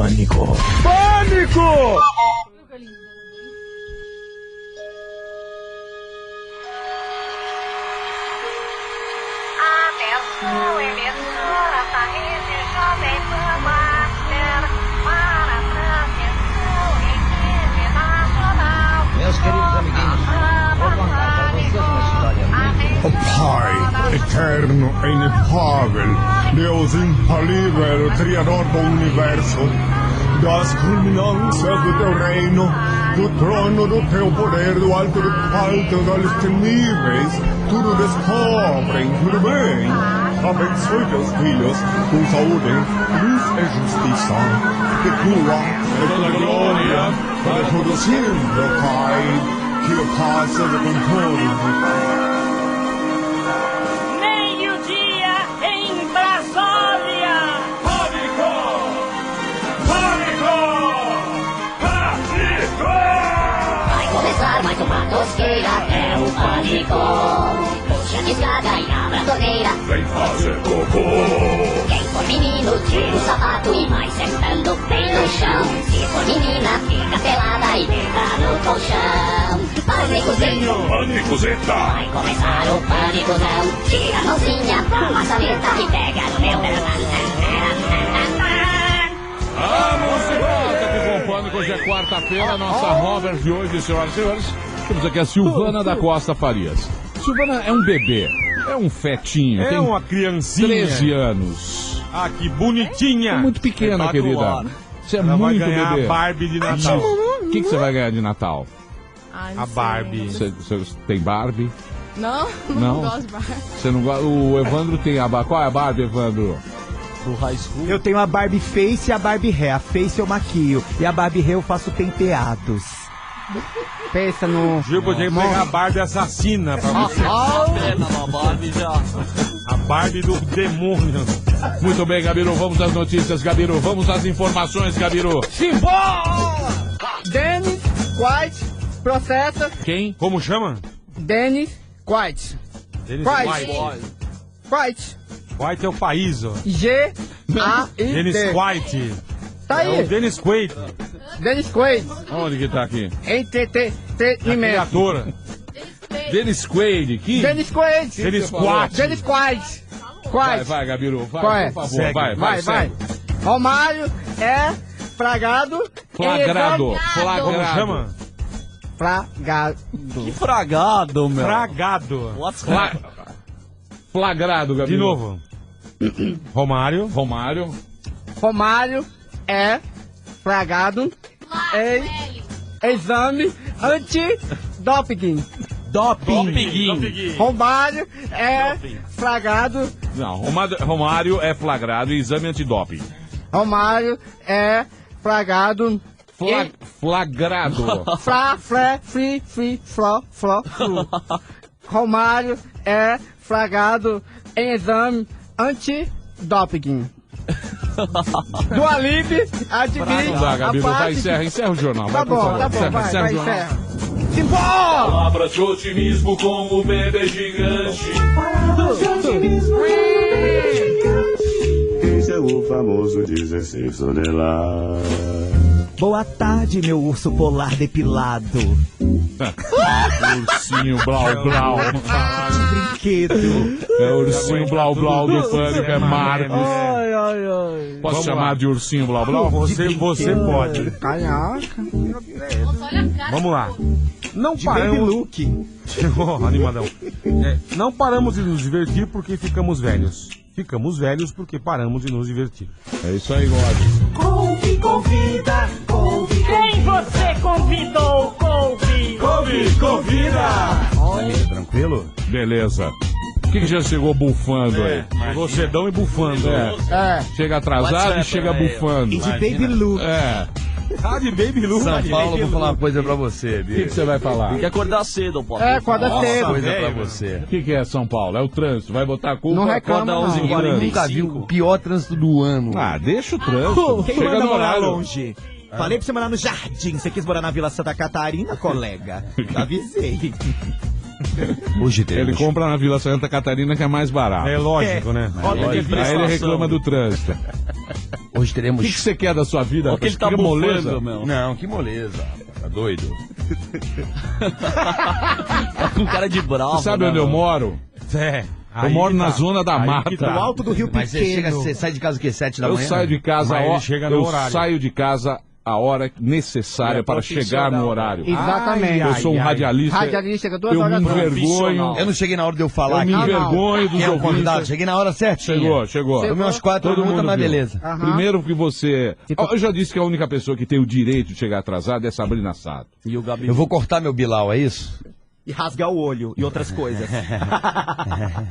Pânico. Pânico! Atenção, emissora da rede Jovem Pan Master para transmissão equipe nacional. Meus queridos amiguinhos, vou contar para vocês uma história muito... O Pai, eterno e inefável, Deus infalível, Criador do Universo, das culminâncias do teu reino, do trono do teu poder, do alto do alto, dos temíveis, tudo descobrem, tudo bem. Abençoe teus filhos com saúde, luz e justiça, que tua é toda glória, para todo sempre, Pai, que o paz seja com todos. Meio-dia em Brasília. Pânico! Pânico! Pânico! Vai começar mais uma tosqueira, é o Pânico. Puxa a descarga e abra a torneira. Vem fazer cocô! Quem for menino, tira o sapato e vai sentando bem no chão. Se for menina, fica pelada e deita no colchão. Pânicozinho, Pânicozeta! vai começar o pânicozão. Tira a mãozinha pra maçaneta e pega no meu... Volta aqui com o Pânico, hoje é quarta-feira, nossa Robert de hoje, senhoras e senhores. Temos aqui a Silvana da Costa Farias. Silvana é um bebê, é um fetinho, É tem uma criancinha. 13 anos. Ah, que bonitinha. É muito pequena, querida. Você é Ela vai muito ganhar bebê. a Barbie de Natal. O que você vai ganhar de Natal? Ai, A Barbie. Você tem Barbie? Não, Não? gosto de Barbie. Você não gosta? O Evandro tem a Barbie. Qual é a Barbie, Evandro? Do High School. Eu tenho a Barbie Face e a Barbie Hair. A Face eu maquio e a Barbie Hair eu faço penteados. Pensa no... Gil, podia pegar a Barbie assassina pra você. A Barbie do demônio. Muito bem, Gabiru, vamos às notícias, Gabiru. Vamos às informações, Gabiru. Simbora! Dennis White processa. Quem? Como chama? Dennis White. Dennis White. White. White. White é o país, ó. G-A-I-D. Dennis White. Tá É o aí. Dennis Quaid. Dennis Quaid. Onde que tá aqui? Entretenimento. Criadora. Dennis Quaid, que? Dennis Quaid. Dennis Quaid. Dennis Quaid. Vai, Gabiru, vai, Qual é? por favor, Segue. vai. Vai. Romário é fragado. Flagrado. Como chama? Fragado. Que fragado, meu. Fragado. Flagrado, Gabiru. De novo. Romário. Romário é fragado em exame antidoping. Doping. Romário é fragado. Não, Romário é flagrado em exame antidoping. Romário é fragado. Flagrado. Flu. Romário é fragado em exame antidoping. Do Alibe, adivinha. Não dá, Gabiru, a vai, parte... encerra o jornal. Tá vai, por bom, favor. tá bom, Encerra vai, o jornal. encerra. Simbora! Palavras de otimismo com o bebê gigante. Esse é o famoso 16 toneladas. Boa tarde, meu urso polar depilado. Ursinho blau blau. Brinquedo. É o ursinho blau blau do Pânico, é Marcos. Ai. Posso chamar de ursinho blau blau? Você pode. Caraca. Vamos lá. Não De Baby paramos. Luke. Oh, animadão. Não paramos de nos divertir porque ficamos velhos. Ficamos velhos porque paramos de nos divertir. É isso aí, God. Convida. Quem você convidou, Convida! Tranquilo? Beleza. O que já chegou bufando aí? Vocedão e bufando. Chega atrasado e chega bufando. E de Baby Luke. De Baby Lu. São Paulo, vou falar uma coisa pra você, O bicho. que você vai falar? Tem que acordar cedo, pô. Acorda cedo. Coisa pra você. O que é São Paulo? É o trânsito. Vai botar a culpa? Não reclama, Acorda não. 11h45. Nunca vi o pior trânsito do ano. Ah, deixa o trânsito. Quem Chega manda no morar horário. longe? Falei pra você morar no Jardim. Você quis morar na Vila Santa Catarina, colega? Avisei. Hoje Ele compra na Vila Santa Catarina que é mais barato. É lógico, né? Olha que Aí ele reclama do trânsito. Hoje O teremos... que você quer da sua vida? Porque ele tá Que moleza. bufando, meu. Não, que moleza. Tá doido? Tá com cara de bravo. Você sabe né, onde eu meu? moro? Eu moro na zona da mata. tá. No alto do Rio Mas Pequeno. você sai de casa o quê? 7 da Eu manhã? saio de casa Mas a ele hora. chega no Eu horário. saio de casa a hora necessária É para chegar no horário. Exatamente. Eu sou um radialista. Radialista chega 2 Eu me horas antes. envergonho. Eu não cheguei na hora de eu falar Eu me aqui. envergonho dos Quem é o convidado? ouvintes. Cheguei na hora certinha. Chegou. Tomei umas 4 Todo multas, mundo mas viu. beleza. Aham. Primeiro que você... Eu já disse que a única pessoa que tem o direito de chegar atrasado é Sabrina Sato. E o Gabi. Eu vou cortar meu Bilau, é isso? E rasgar o olho e outras coisas.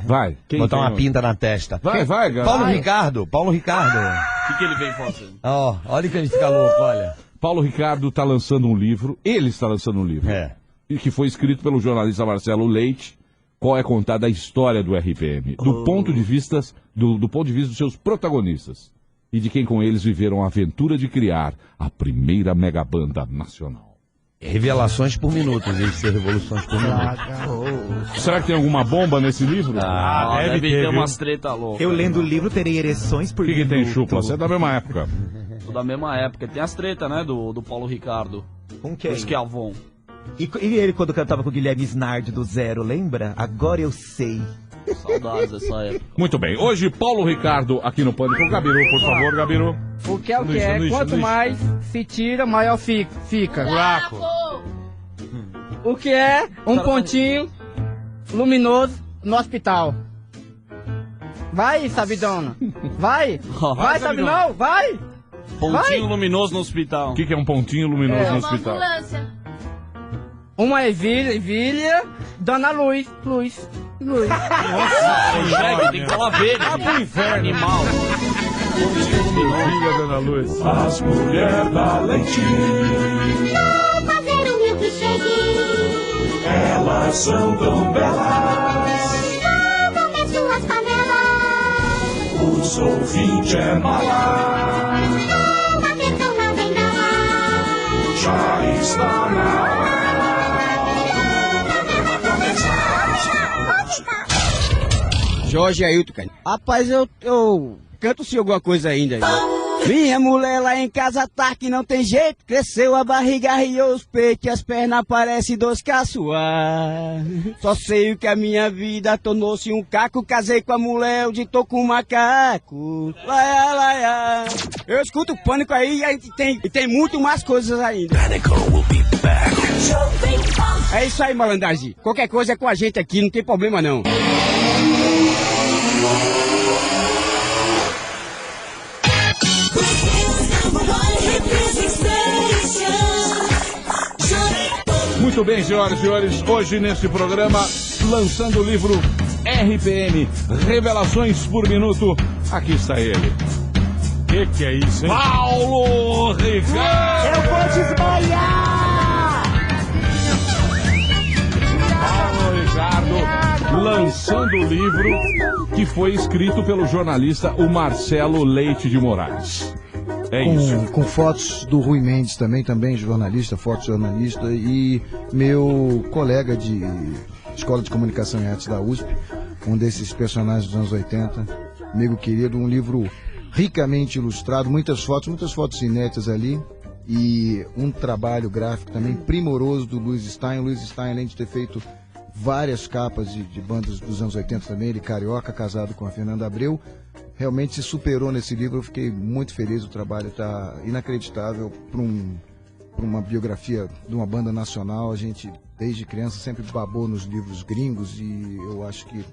Vai. Botar uma pinta na testa. Vai, cara. Paulo Ricardo. O que ele vem fazendo? Ó, olha que ele fica louco, olha. Paulo Ricardo está lançando um livro. Ele está lançando um livro. É. E que foi escrito pelo jornalista Marcelo Leite. Qual é contada a história do RPM. Do ponto de vista dos seus protagonistas. E de quem com eles viveram a aventura de criar a primeira megabanda nacional. Revelações por minuto, em vez de ser revoluções por minuto. Será que tem alguma bomba nesse livro? Deve ter viu? umas treta loucas. Eu lendo o livro terei ereções por O que tem minuto. chupla? Você é da mesma época. Tudo da mesma época. Tem as tretas, né, do Paulo Ricardo. Com quem? Os Kelvon. E ele quando cantava com o Guilherme Snardi do Zero, lembra? Agora eu sei. Saudades dessa época. Muito bem. Hoje, Paulo Ricardo aqui no Pânico. Gabiru, por favor, Gabiru. O que é o que Sanduíche, é? sanduíche, Quanto sanduíche. mais se tira, maior fica. Buraco. O que é um pontinho luminoso no hospital? Vai, Sabidona. Vai. Vai, Sabidão. Vai. Pontinho luminoso no hospital. O que é um pontinho luminoso no hospital? Uma ervilha dando a luz. Consegue, tem que falar verde. Vai pro inferno. Animal. Pontinho luminoso. Filha dona Luz. As mulheres da leite, Vou fazer um milkshake. elas são tão belas. Vou comer suas panelas. Os ouvintes é mala, Vou bater tão na bengala. já está na hora. Jorge Ailton, cara. Rapaz, eu canto-se alguma coisa ainda aí. Minha mulher lá em casa tá que não tem jeito. Cresceu a barriga, riou os peitos, as pernas parecem 2 caçoar. Só sei o que a minha vida tornou-se um caco. Casei com a mulher, hoje tô com um macaco. Laia, laia. Eu escuto o Pânico aí e tem muito mais coisas ainda. É isso aí, malandragem. Qualquer coisa é com a gente aqui, não tem problema não. Muito bem, senhoras e senhores. Hoje, neste programa, lançando o livro RPM, Revelações por Minuto. Aqui está ele. Que é isso, hein? Paulo Ricardo! Eu vou desmaiar! Paulo Ricardo lançando o livro que foi escrito pelo jornalista o Marcelo Leite de Moraes. É isso. Com fotos do Rui Mendes também jornalista, fotojornalista, e meu colega de Escola de Comunicação e Artes da USP, um desses personagens dos anos 80, amigo querido, um livro ricamente ilustrado, muitas fotos inéditas ali, e um trabalho gráfico também primoroso do Luiz Stein. O Luiz Stein, além de ter feito várias capas de bandas dos anos 80 também, ele carioca, casado com a Fernanda Abreu, realmente se superou nesse livro. Eu fiquei muito feliz, o trabalho está inacreditável para uma biografia de uma banda nacional. A gente, desde criança, sempre babou nos livros gringos, e eu acho que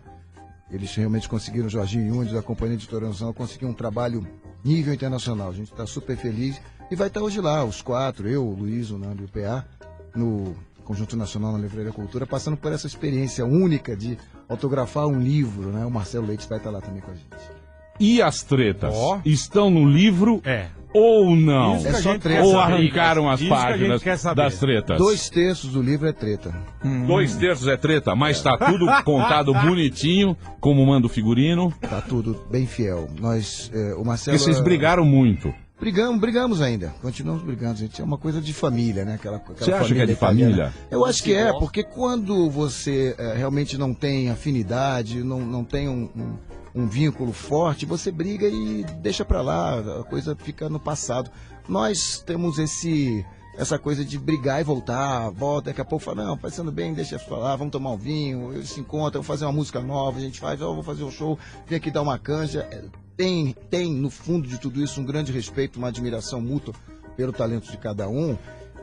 eles realmente conseguiram, Jorginho Yunes, da Companhia Editorial Nacional, conseguir um trabalho nível internacional. A gente está super feliz e vai estar hoje lá, os 4, eu, o Luiz, o Nando e o PA, no Conjunto Nacional na Livraria Cultura, passando por essa experiência única de autografar um livro, né? O Marcelo Leite vai estar lá também com a gente. E as tretas? Estão no livro? Ou não? É só treta. Ou arrancaram as Isso que a páginas gente quer saber. das tretas? 2/3 do livro é treta. 2/3 é treta, mas tá tudo contado bonitinho, como manda o figurino. Tá tudo bem fiel. Nós, o Marcelo... Porque vocês brigaram muito. Brigamos ainda, continuamos brigando, gente. É uma coisa de família, né? Aquela Você acha que é de italiana. família? Eu acho que é, porque quando você realmente não tem afinidade, não tem um um vínculo forte, você briga e deixa pra lá, a coisa fica no passado. Nós temos essa coisa de brigar e voltar, volta, daqui a pouco fala, não, passando bem, deixa eu falar, vamos tomar um vinho, eles se encontram, vamos fazer uma música nova, a gente faz, vou fazer um show, vem aqui dar uma canja. Tem no fundo de tudo isso um grande respeito, uma admiração mútua pelo talento de cada um.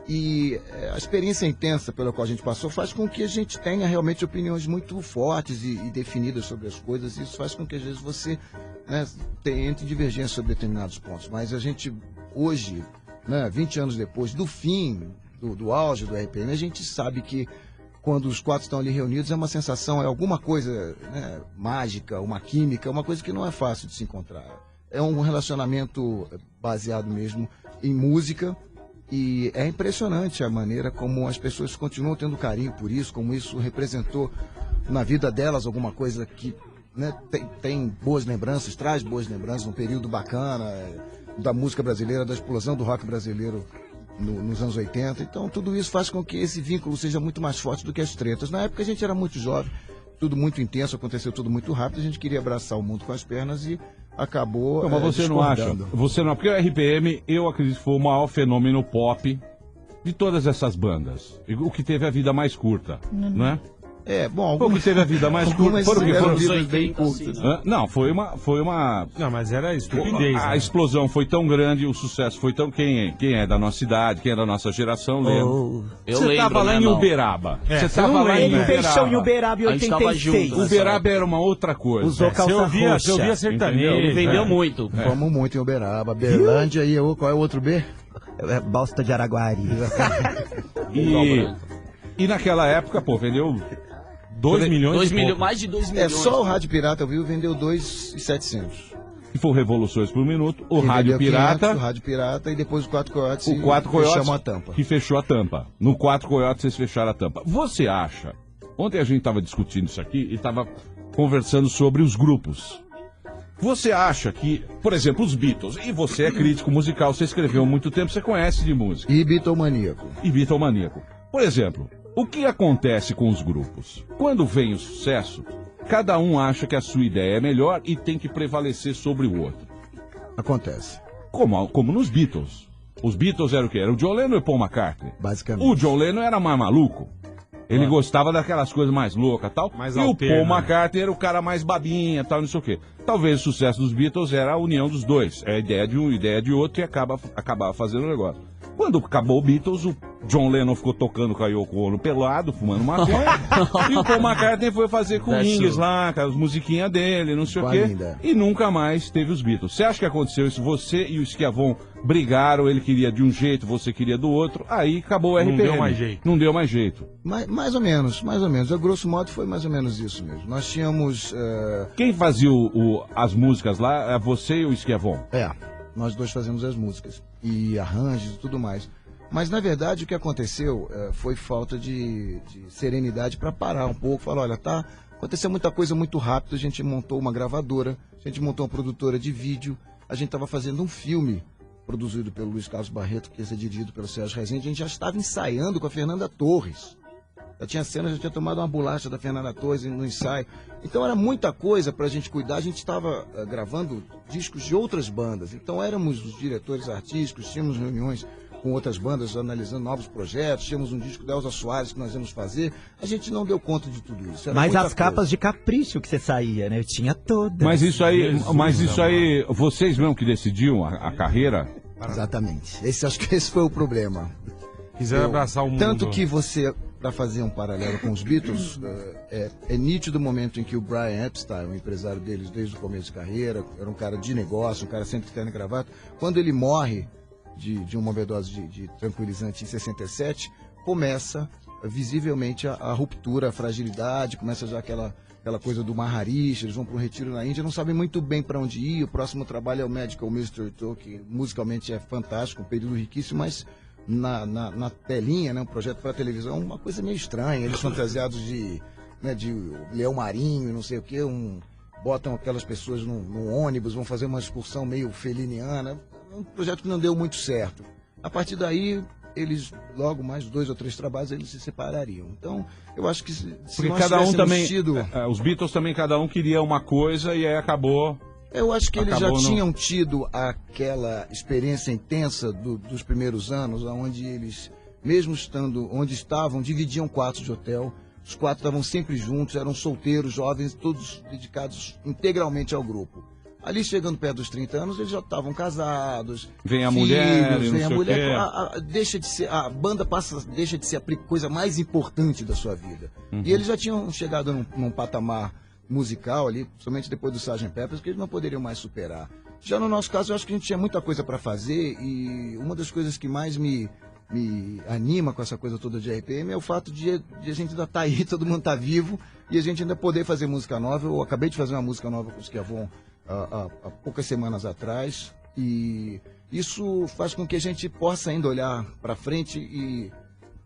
E a experiência intensa pela qual a gente passou faz com que a gente tenha realmente opiniões muito fortes e definidas sobre as coisas. Isso faz com que às vezes você, né, entre divergências sobre determinados pontos. Mas a gente, hoje, né, 20 anos depois do fim, do auge do RPM, a gente sabe que quando os quatro estão ali reunidos é uma sensação, é alguma coisa, né, mágica, uma química, uma coisa que não é fácil de se encontrar. É um relacionamento baseado mesmo em música. E é impressionante a maneira como as pessoas continuam tendo carinho por isso, como isso representou na vida delas alguma coisa que, né, tem boas lembranças, traz boas lembranças, um período bacana da música brasileira, da explosão do rock brasileiro nos anos 80. Então tudo isso faz com que esse vínculo seja muito mais forte do que as tretas. Na época a gente era muito jovem, tudo muito intenso, aconteceu tudo muito rápido, a gente queria abraçar o mundo com as pernas e acabou. Não, mas você não acha? Você não, porque o RPM, eu acredito que foi o maior fenômeno pop de todas essas bandas. O que teve a vida mais curta, né? Bom, algumas... O que teve a vida mais curta. Foram vidas bem curtas. Né? Não, foi uma... Não, mas era estupidez. A explosão foi tão grande, o sucesso foi tão... Quem é da nossa idade, quem é da nossa geração, lembra? Você tava lá em Uberaba. Você tava lá em Uberaba. Ele fez show em Uberaba em 86. Uberaba era uma outra coisa. Usou calça roxa. Você ouvia sertanejo. Ele vendeu muito. Fomos muito em Uberaba. Berlândia e qual é o outro B? Balsta de Araguari. E naquela época, pô, vendeu... 2 milhões mais de 2 milhões. Só o Rádio Pirata, eu vi, vendeu 2.700. Que foi Revoluções por Minuto, o Ele Rádio vendeu Pirata. 500, o Rádio Pirata e depois o Quatro Coiotes. O Quatro Coiotes fechamos a tampa. que fechou a tampa. No Quatro Coiotes vocês fecharam a tampa. Você acha? Ontem a gente estava discutindo isso aqui e estava conversando sobre os grupos. Você acha que, por exemplo, os Beatles, e você é crítico musical, você escreveu há muito tempo, você conhece de música. E Beatlemaníaco. Por exemplo, o que acontece com os grupos? Quando vem o sucesso, cada um acha que a sua ideia é melhor e tem que prevalecer sobre o outro. Acontece. Como nos Beatles. Os Beatles eram o quê? Era o John Lennon e o Paul McCartney. Basicamente. O John Lennon era mais maluco. Ele gostava daquelas coisas mais loucas e tal. Mais e alterna, o Paul McCartney era o cara mais babinha e tal, não sei o quê. Talvez o sucesso dos Beatles era a união dos dois. É a ideia de um, a ideia de outro e acabava fazendo o negócio. Quando acabou o Beatles, o John Lennon ficou tocando com a Yoko Ono pelado, fumando maconha. E o Paul McCartney foi fazer com Wings lá, com as musiquinhas dele, não sei o quê. E nunca mais teve os Beatles. Você acha que aconteceu isso? Você e o Schiavon brigaram, ele queria de um jeito, você queria do outro. Aí acabou o RPM. Não deu mais jeito. Não deu mais jeito. Mais ou menos. A grosso modo foi mais ou menos isso mesmo. Nós tínhamos... Quem fazia as músicas lá? É você e o Schiavon? Nós dois fazemos as músicas e arranjos e tudo mais. Mas, na verdade, o que aconteceu foi falta de serenidade para parar um pouco. Falar, olha, aconteceu muita coisa muito rápido. A gente montou uma gravadora, a gente montou uma produtora de vídeo. A gente estava fazendo um filme produzido pelo Luiz Carlos Barreto, que ia ser dirigido pelo Sérgio Rezende. A gente já estava ensaiando com a Fernanda Torres. Já tinha cena, já tinha tomado uma bolacha da Fernanda Torres no ensaio. Então era muita coisa pra gente cuidar. A gente estava gravando discos de outras bandas. Então éramos os diretores artísticos, tínhamos reuniões com outras bandas analisando novos projetos. Tínhamos um disco da Elza Soares que nós íamos fazer. A gente não deu conta de tudo isso. Mas as capas de Capricho que você saía, né? Eu tinha todas. Mas isso aí, vocês mesmo que decidiam a carreira? Exatamente. Acho que esse foi o problema. Quiseram abraçar o mundo. Tanto que você, para fazer um paralelo com os Beatles, é nítido o momento em que o Brian Epstein, o empresário deles desde o começo de carreira, era um cara de negócio, um cara sempre de terno e gravata, quando ele morre de uma overdose de tranquilizante em 67, começa visivelmente a ruptura, a fragilidade, começa já aquela coisa do Maharishi, eles vão para um retiro na Índia, não sabem muito bem para onde ir, o próximo trabalho é o Medical Mystery Tour, que musicalmente é fantástico, um período riquíssimo, mas na telinha, né, um projeto para televisão, uma coisa meio estranha, eles fantasiados de leão marinho e não sei o que, botam aquelas pessoas num ônibus, vão fazer uma excursão meio feliniana, um projeto que não deu muito certo. A partir daí, eles, logo mais 2 ou 3 trabalhos, eles se separariam. Então, eu acho que se Porque nós cada um tivéssemos também, tido... os Beatles também, cada um queria uma coisa e aí acabou... Eu acho que eles já Acabou, não? tinham tido aquela experiência intensa dos primeiros anos, onde eles, mesmo estando onde estavam, dividiam quartos de hotel. Os 4 estavam sempre juntos, eram solteiros, jovens, todos dedicados integralmente ao grupo. Ali, chegando perto dos 30 anos, eles já estavam casados. Vem a mulher, e não vem a sei o mulher. quê. Deixa de ser, a banda deixa de ser a coisa mais importante da sua vida. E eles já tinham chegado num patamar musical ali, somente depois do Sgt. Pepper's, que eles não poderiam mais superar. Já no nosso caso, eu acho que a gente tinha muita coisa para fazer, e uma das coisas que mais me anima com essa coisa toda de RPM é o fato de a gente ainda estar aí, todo mundo tá vivo, e a gente ainda poder fazer música nova. Eu acabei de fazer uma música nova com os Schiavon há poucas semanas atrás, e isso faz com que a gente possa ainda olhar para frente e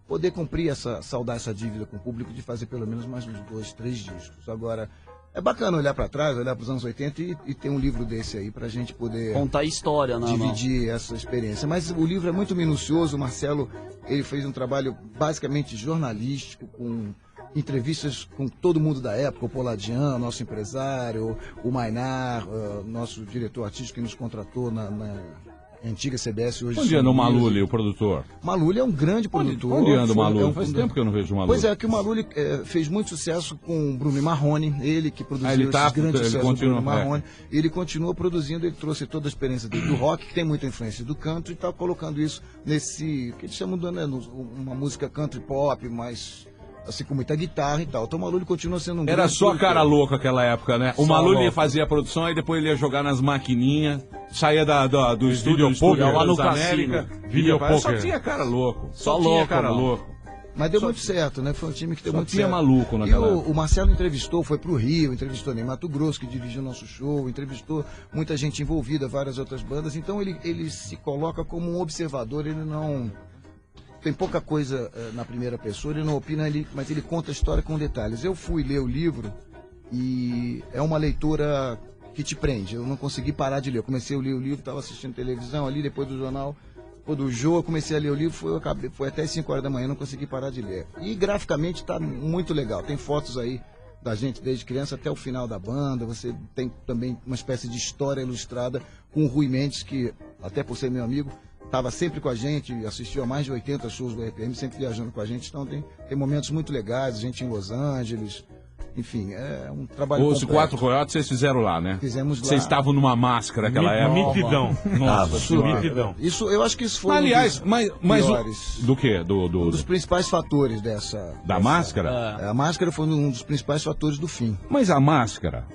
poder cumprir saldar essa dívida com o público de fazer pelo menos mais uns 2, 3 discos. Agora, é bacana olhar para trás, olhar para os anos 80 e ter um livro desse aí para a gente poder contar a história, né? Dividir essa experiência. Mas o livro é muito minucioso. O Marcelo, ele fez um trabalho basicamente jornalístico, com entrevistas com todo mundo da época, o Poladian, nosso empresário, o Mainar, nosso diretor artístico que nos contratou na antiga CBS, hoje... Onde anda o Maluli, o produtor? Maluli é um grande produtor. Onde anda o Maluli? Faz tempo que eu não vejo o Maluli. Pois é, que o Maluli fez muito sucesso com o Bruno Marrone, ele que produziu esses grandes sucessos do Bruno Marrone. Ele continua produzindo, ele trouxe toda a experiência dele do rock, que tem muita influência do country, e está colocando isso nesse, que eles chamam de uma música country pop, mas... assim, com muita guitarra e tal. Então o Maluli continua sendo um Era grande só produtor. cara louca aquela época, né? O Maluli fazia a produção, aí depois ele ia jogar nas maquininhas, saía do estúdio lá no América, só tinha cara louco. Só tinha cara louco. Mas deu muito certo, né? Foi um time que deu muito certo. Tinha maluco E naquela época. o Marcelo entrevistou, foi pro Rio, entrevistou Ney Mato Grosso, que dirigiu nosso show, entrevistou muita gente envolvida, várias outras bandas. Então ele se coloca como um observador, ele não... tem pouca coisa na primeira pessoa, ele não opina, mas ele conta a história com detalhes. Eu fui ler o livro e é uma leitura que te prende. Eu não consegui parar de ler. Eu comecei a ler o livro, estava assistindo televisão ali, depois do jornal, depois do jogo, eu comecei a ler o livro, foi até as 5 horas da manhã, não consegui parar de ler. E graficamente está muito legal. Tem fotos aí da gente desde criança até o final da banda. Você tem também uma espécie de história ilustrada com o Rui Mendes, que, até por ser meu amigo, estava sempre com a gente, assistiu a mais de 80 shows do RPM, sempre viajando com a gente. Então tem momentos muito legais, a gente em Los Angeles, enfim, é um trabalho Os completo. 4 Coyotes vocês fizeram lá, né? Fizemos lá. Vocês estavam numa máscara naquela época. Mitidão. Nossa, mitidão. Isso, eu acho que isso foi Aliás, mas piores. do quê? Um dos principais fatores dessa máscara? A máscara foi um dos principais fatores do fim. Mas a máscara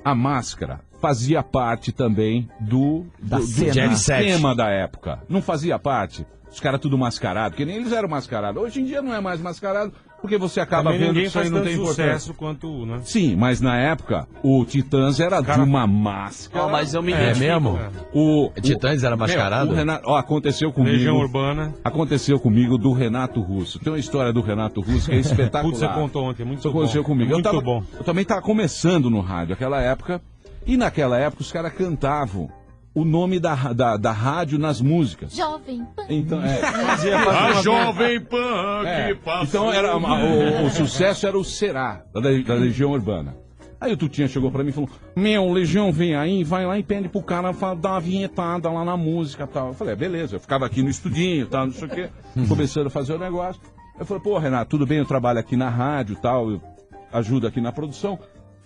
fazia parte também do esquema da época. Não fazia parte? Os caras tudo mascarado, porque nem eles eram mascarados. Hoje em dia não é mais mascarado, porque você acaba Também vendo ninguém que isso aí faz não tanto tem sucesso importância. quanto, né? Sim, mas na época, o Titãs era de uma máscara. Mas eu me É mesmo? O Titãs era mascarado? O Renato, aconteceu comigo. Legião Urbana. Aconteceu comigo do Renato Russo. Tem uma história do Renato Russo que é espetacular. Putz, você contou ontem, muito Isso bom. aconteceu comigo. Muito bom. Eu também estava começando no rádio naquela época. E naquela época os caras cantavam o nome da rádio nas músicas. Jovem Pan. Então, A Jovem Pan que passou. Então era, o sucesso era o Será, da Legião Urbana. Aí o Tutinha chegou pra mim e falou: meu, Legião vem aí, vai lá e pede pro cara dar uma vinhetada lá na música e tal. Eu falei: beleza, eu ficava aqui no estudinho e tal, não sei o quê, começando a fazer o negócio. Eu falei: pô, Renato, tudo bem, eu trabalho aqui na rádio e tal, eu ajudo aqui na produção.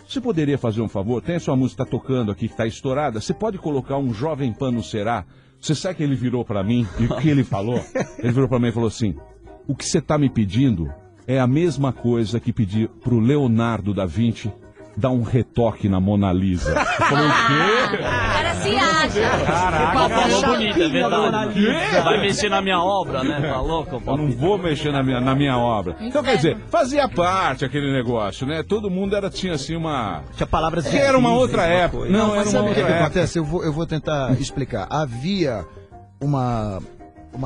Você poderia fazer um favor? Tem a sua música tocando aqui, que tá estourada, você pode colocar um Jovem Pan no Será? Você sabe que ele virou pra mim, e o que ele falou? Ele virou pra mim e falou assim: o que você tá me pedindo é a mesma coisa que pedir pro Leonardo da Vinci dar um retoque na Mona Lisa. Eu falei: o quê? O cara se acha. Caraca, falou bonito, é verdade. Vai mexer na minha obra, né? Tá louco? Eu não vou mexer na minha obra. Então, quer dizer, fazia parte aquele negócio, né? Todo mundo tinha assim uma... Tinha palavras... Que era uma outra época. Coisa. Não, mas era uma sabe o que outra época. acontece? Eu vou tentar explicar. Havia uma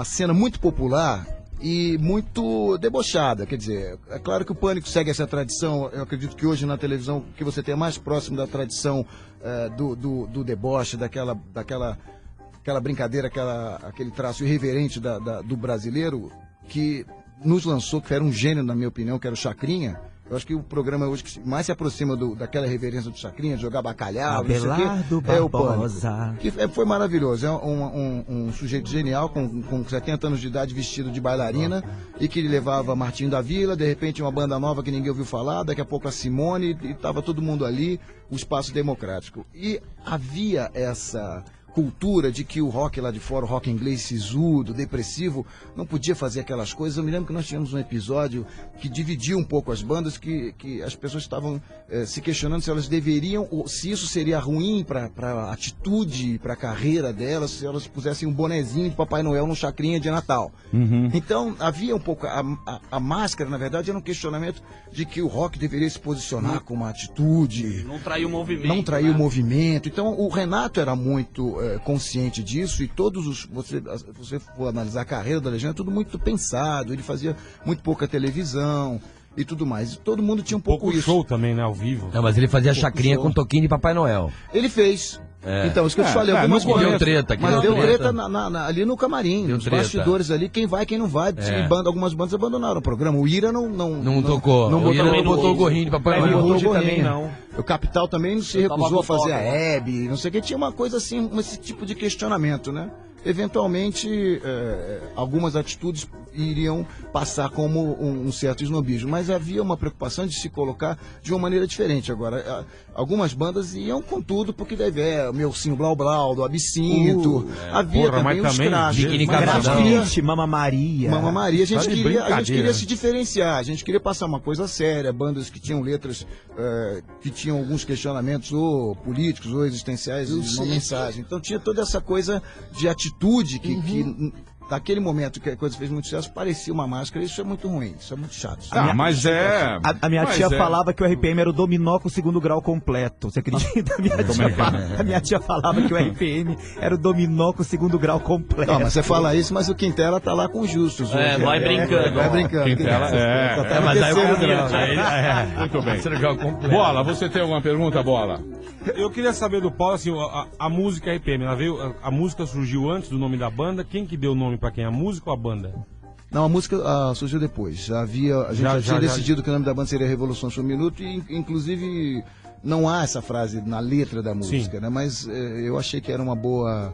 cena muito popular e muito debochada, quer dizer, é claro que o Pânico segue essa tradição. Eu acredito que hoje na televisão o que você tem é mais próximo da tradição do deboche, daquela brincadeira, aquele traço irreverente do brasileiro. que nos lançou, que era um gênio, na minha opinião, que era o Chacrinha. Eu acho que o programa hoje que mais se aproxima daquela reverência do Chacrinha, de jogar bacalhau, não sei o quê, é o Pânico. Que foi maravilhoso. É um sujeito genial, com 70 anos de idade, vestido de bailarina, e que levava Martinho da Vila, de repente uma banda nova que ninguém ouviu falar, daqui a pouco a Simone, e estava todo mundo ali, o espaço democrático. E havia essa cultura de que o rock lá de fora, o rock inglês sisudo, depressivo, não podia fazer aquelas coisas. Eu me lembro que nós tínhamos um episódio que dividia um pouco as bandas, que as pessoas estavam se questionando se elas deveriam, ou se isso seria ruim para a atitude, para a carreira delas, se elas pusessem um bonezinho de Papai Noel no Chacrinha de Natal. Então havia um pouco, a máscara, na verdade, era um questionamento de que o rock deveria se posicionar com uma atitude. Não trair o movimento. Não trair o movimento. Então o Renato era muito consciente disso, e todos os... Você for analisar a carreira da Legião, é tudo muito pensado, ele fazia muito pouca televisão e tudo mais. Todo mundo tinha um pouco isso. Show também, né, ao vivo. Não, mas ele fazia Chacrinha com toquinho de Papai Noel. Ele fez. Então, isso que eu te falei, algumas deu treta, mas deu treta ali no camarim, nos treta. Bastidores ali, quem vai, quem não vai. Algumas bandas abandonaram o programa. O Ira não tocou. Não botou o gorrinho de Papai Noel. Também não. O Capital também não se recusou a fazer a Hebe, não sei o que. Tinha uma coisa assim, esse tipo de questionamento, né? Eventualmente, algumas atitudes iriam passar como um certo esnobismo, mas havia uma preocupação de se colocar de uma maneira diferente. Agora, algumas bandas iam com tudo, porque deve o meu Ursinho Blau Blau, do Absinto, havia também os craques. Mama Maria. Mama Maria, a gente queria se diferenciar, a gente queria passar uma coisa séria, bandas que tinham letras que tinham alguns questionamentos ou políticos ou existenciais, uma mensagem. Então tinha toda essa coisa de atitude que naquele momento que a coisa fez muito sucesso, parecia uma máscara. Isso é muito ruim, isso é muito chato. Mas é... A minha tia falava que o RPM era o dominó com o segundo grau completo. Você acredita? A minha tia falava que o RPM era o dominó com o segundo grau completo. Não, mas você fala isso, mas o Quintela tá lá com os justos. Vai brincando. Vai brincando. Quintela, mas aí eu muito bem. Bola, você tem alguma pergunta, Bola? Eu queria saber do Paulo, assim, a música RPM, a música surgiu antes do nome da banda? Quem que deu o nome pra quem? A música ou a banda? Não, a música surgiu depois. A gente já tinha decidido que o nome da banda seria Revolução por um Minuto, e inclusive não há essa frase na letra da música, né? Mas eu achei que era uma boa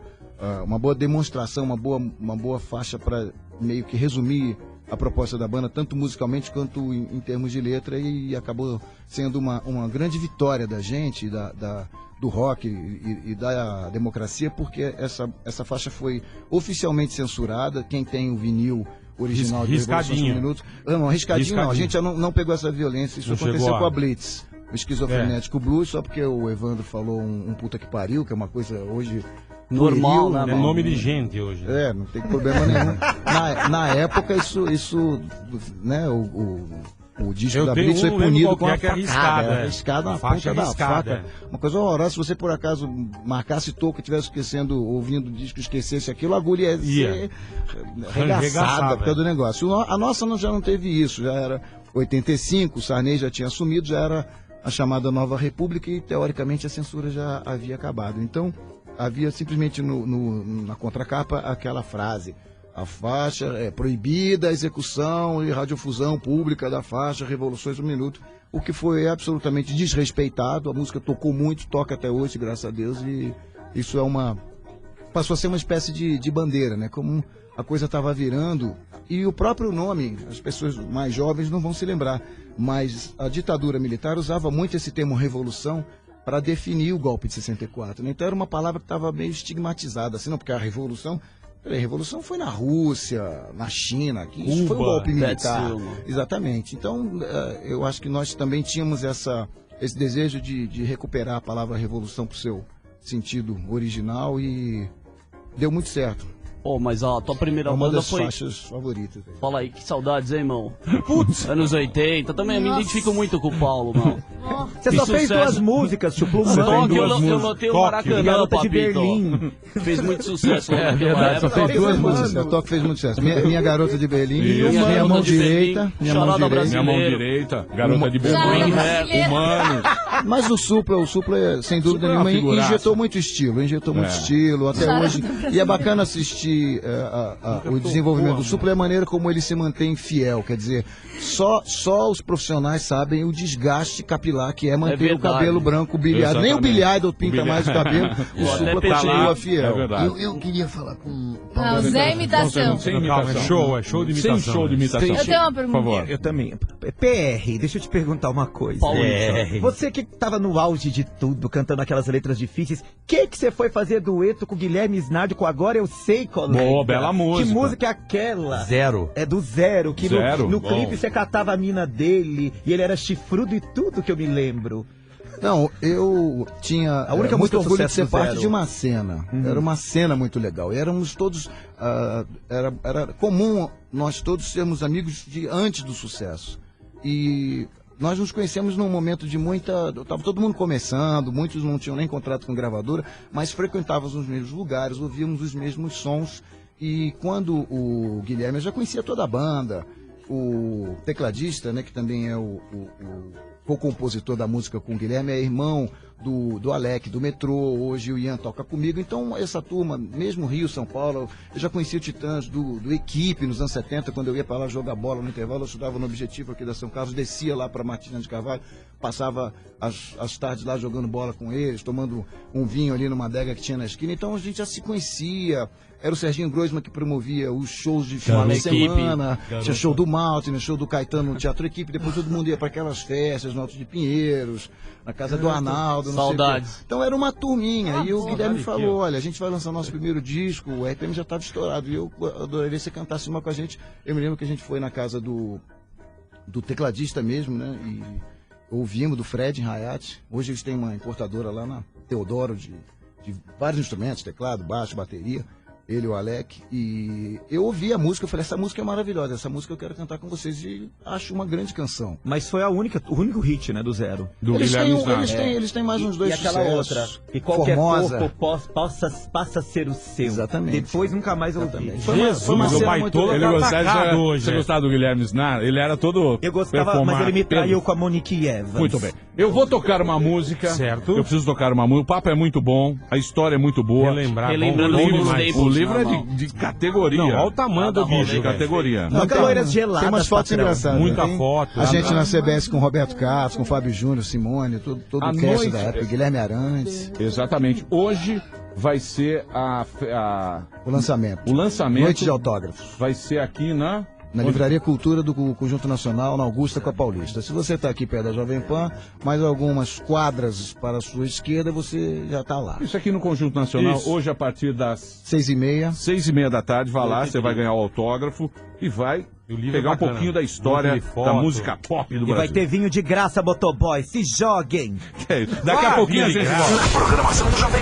demonstração, uma boa faixa para meio que resumir a proposta da banda, tanto musicalmente quanto em termos de letra, e acabou sendo uma grande vitória da gente, do rock e da democracia, porque essa faixa foi oficialmente censurada. Quem tem o vinil original de Revolução por um Minuto... Não, riscadinho não, a gente já não pegou essa violência, isso aconteceu com a Blitz, o Esquizofrenético Blues, só porque o Evandro falou um puta que pariu, que é uma coisa hoje... Normal, né? É nome de gente hoje. Não tem problema nenhum. Na época, isso né, o disco da Blitz foi punido com a facada. Arriscada na ponta da faca. Uma coisa horrorosa, se você por acaso marcasse toco e estivesse ouvindo o disco, esquecesse aquilo, a agulha ia ser arregaçada por causa do negócio. A nossa já não teve isso, já era 85, o Sarney já tinha assumido, já era a chamada Nova República, e teoricamente a censura já havia acabado. Então, havia simplesmente na contracapa aquela frase: a faixa é proibida a execução e radiofusão pública da faixa Revoluções do Minuto, o que foi absolutamente desrespeitado. A música tocou muito, toca até hoje, graças a Deus, e isso passou a ser uma espécie de bandeira, né? Como a coisa estava virando, e o próprio nome, as pessoas mais jovens não vão se lembrar, mas a ditadura militar usava muito esse termo revolução para definir o golpe de 64. Né? Então era uma palavra que estava meio estigmatizada, assim, não, porque a revolução foi na Rússia, na China, que isso foi um golpe militar. Exatamente. Então eu acho que nós também tínhamos esse desejo de recuperar a palavra revolução para o seu sentido original, e deu muito certo. Mas a tua primeira uma banda das foi... faixas favoritas. Fala aí, que saudades, hein, irmão? Putz, anos 80. Também me identifico muito com o Paulo, mano. Você só fez duas músicas, Chuplu. Eu notei o Maracanã, Garota de Berlim. Fez muito sucesso. É verdade, só fez duas músicas. O Toque fez muito sucesso. Minha Garota de Berlim, Minha mão direita. Minha mão direita, Garota de Berlim. Humano. Mas o Supla, sem dúvida nenhuma, injetou muito estilo, até hoje. E é bacana assistir o desenvolvimento do Supla e a maneira como ele se mantém fiel. Quer dizer, só os profissionais sabem o desgaste capilar que é manter o cabelo branco bilhado. Nem o Billy Idol pinta mais o cabelo, o Supla continua fiel. Eu queria falar com o Não, Zé Imitação. Sem imitação. Show de imitação. Sem show de imitação. Eu tenho uma pergunta. Por favor. Eu também. PR, deixa eu te perguntar uma coisa. PR. Você que tava no auge de tudo, cantando aquelas letras difíceis, que você foi fazer dueto com o Guilherme Snardi com Agora Eu Sei, colega? Boa, bela música. Que música é aquela? Zero. É do Zero, que Zero? no clipe você catava a mina dele e ele era chifrudo e tudo que eu me lembro. Não, eu tinha A única muito música orgulho de sucesso ser do parte Zero. de uma cena. Era uma cena muito legal. E éramos todos... era comum nós todos sermos amigos antes do sucesso. E nós nos conhecemos num momento de muita... Estava todo mundo começando, muitos não tinham nem contrato com gravadora, mas frequentávamos os mesmos lugares, ouvíamos os mesmos sons. E quando o Guilherme, eu já conhecia toda a banda, o tecladista, né, que também é o co-compositor da música com o Guilherme, é irmão do Alec, do Metrô, hoje o Ian toca comigo. Então essa turma, mesmo Rio, São Paulo, eu já conhecia o Titãs do Equipe nos anos 70, quando eu ia para lá jogar bola no intervalo, eu estudava no Objetivo aqui da São Carlos, descia lá para Martina de Carvalho, passava as tardes lá jogando bola com eles, tomando um vinho ali numa adega que tinha na esquina. Então a gente já se conhecia. Era o Serginho Groisman que promovia os shows de final de semana. Tinha show do Malte, show do Caetano no Teatro Equipe. Depois todo mundo ia para aquelas festas no Alto de Pinheiros, na casa do Arnaldo. Saudades. Então era uma turminha. E o Guilherme falou: olha, a gente vai lançar nosso primeiro disco, o RPM já estava estourado. E eu adoraria que você cantasse uma com a gente. Eu me lembro que a gente foi na casa do tecladista mesmo, né? E ouvimos do Fred em Hayat. Hoje eles têm uma importadora lá na Teodoro de vários instrumentos, teclado, baixo, bateria. Ele e o Alec, e eu ouvi a música, eu falei, essa música é maravilhosa, essa música eu quero cantar com vocês, e acho uma grande canção. Mas foi o único hit, né, do Zero. Eles têm mais uns dois e aquela sucessos. outra, e qualquer Formosa. corpo passa a ser o seu. Exatamente. Depois nunca mais eu ouvi. Foi uma cena muito legal. Você gostava do Guilherme Snar? Ele era todo Eu gostava, mas ele me traiu com a Monique Evans. Muito bem. Eu vou tocar uma música. Certo. Eu preciso tocar uma música. O papo é muito bom, a história é muito boa. Relembrando o livro é de categoria. Não, olha o tamanho do bicho. De categoria. Não, loiras geladas. Tem umas fotos engraçadas. Muita Tem foto. A gente na CBS com Roberto Carlos, com Fábio Júnior, Simone, todo o cast da época, Guilherme Arantes. Exatamente. Hoje vai ser o lançamento. Noite de autógrafos. Vai ser aqui na Livraria Cultura do Conjunto Nacional, na Augusta com a Paulista. Se você está aqui perto da Jovem Pan, mais algumas quadras para a sua esquerda, você já está lá. Isso aqui no Conjunto Nacional, hoje a partir das 6h30. 6h30 da tarde, vai lá, você vai ganhar o autógrafo e vai pegar um pouquinho da história da música pop do Brasil. E vai ter vinho de graça, Motoboy. Se joguem! Daqui a pouquinho a gente volta. Programação do Jovem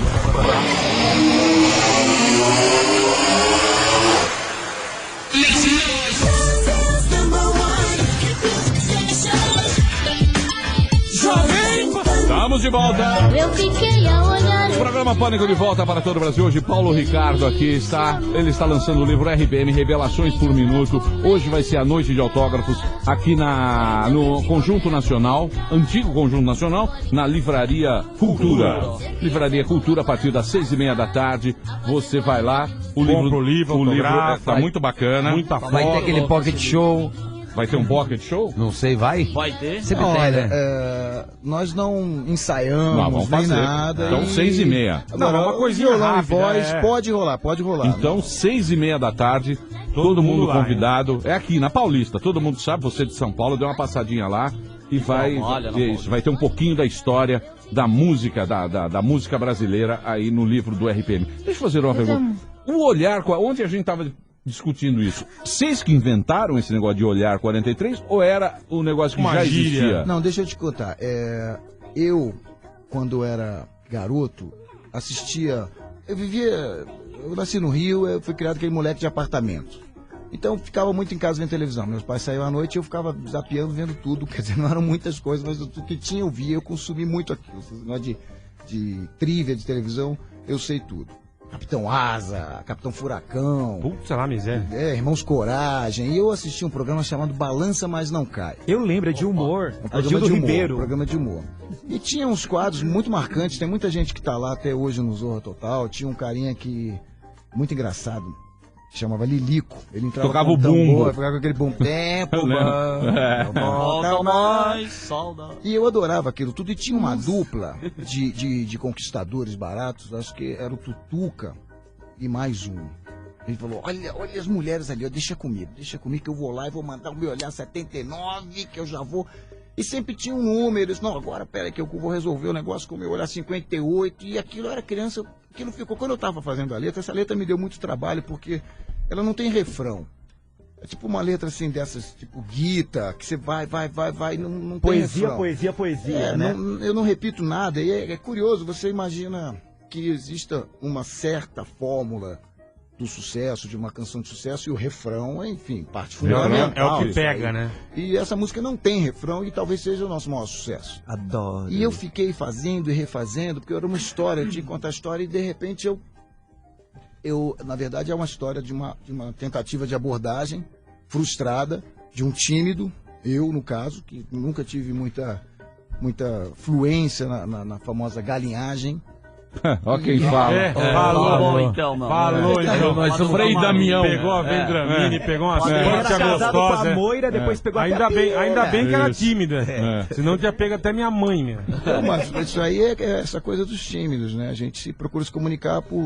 Estamos de volta. Eu fiquei a olhar. Programa Pânico de volta para todo o Brasil. Hoje Paulo Ricardo aqui está. Ele está lançando o livro RPM, Revelações por Minuto. Hoje vai ser a noite de autógrafos aqui no Conjunto Nacional, antigo Conjunto Nacional, na Livraria Cultura. Livraria Cultura, a partir das 6h30 da tarde. Você vai lá. O livro está muito bacana. Muita foto. Vai ter aquele pocket show. Vai ter um pocket show? Não sei, vai? Vai ter? Sempre tem, né? Nós não ensaiamos nem nada. Então, 6h30. Agora, uma coisinha violão rápida, e voz, pode rolar. Então, 6h30 da tarde, todo mundo convidado. É aqui, na Paulista. Todo mundo sabe, você de São Paulo, deu uma passadinha lá e vai ter um pouquinho da história da música, da música brasileira aí no livro do RPM. Deixa eu fazer uma pergunta. O olhar, onde a gente estava discutindo isso, vocês que inventaram esse negócio de olhar 43 ou era um negócio que já existia? Não, deixa eu te contar. Eu, quando era garoto, assistia... Eu nasci no Rio, eu fui criado aquele moleque de apartamento. Então eu ficava muito em casa vendo televisão. Meus pais saíam à noite e eu ficava zapeando, vendo tudo. Quer dizer, não eram muitas coisas, mas o que tinha eu via, eu consumi muito aquilo. Esse negócio de trivia de televisão, eu sei tudo. Capitão Asa, Capitão Furacão. Putz, lá, miséria. Irmãos Coragem. E eu assisti um programa chamado Balança Mas Não Cai. Eu lembro, é de humor. Um programa de humor. Um programa de humor. E tinha uns quadros muito marcantes. Tem muita gente que tá lá até hoje no Zorra Total. Tinha um carinha que... muito engraçado. Chamava Lilico. Ele entrava tocava com o bumbo. Tocava com aquele bom tempo. Volta mais, saudade. E eu adorava aquilo tudo. E tinha uma dupla de conquistadores baratos. Acho que era o Tutuca e mais um. Ele falou, olha as mulheres ali, ó, deixa comigo que eu vou lá e vou mandar o meu olhar 79, que eu já vou... E sempre tinha um número, eu disse, não, agora pera que eu vou resolver o negócio com o meu olhar 58, e aquilo eu era criança, aquilo ficou, quando eu tava fazendo a letra, essa letra me deu muito trabalho, porque ela não tem refrão. É tipo uma letra assim dessas, tipo guita, que você vai, não tem refrão. Poesia, né? Eu não repito nada, e é curioso, você imagina que exista uma certa fórmula do sucesso, de uma canção de sucesso, e o refrão, enfim, parte fundamental. É o que pega, né? E essa música não tem refrão e talvez seja o nosso maior sucesso. Adoro. E eu fiquei fazendo e refazendo, porque era uma história, eu tinha que contar a história e de repente eu na verdade é uma história de uma tentativa de abordagem frustrada, de um tímido, eu no caso, que nunca tive muita fluência na famosa galinhagem. Ó quem fala. Falou então, mano. Falou então. Mas o Frei Damião. Pegou a Vendramini, pegou uma Era sócia casado com a gostosa. Moira, depois pegou Ainda bem que era Isso. tímida. Senão tinha pego até minha mãe, meu. Não, mas isso aí é essa coisa dos tímidos, né? A gente procura se comunicar por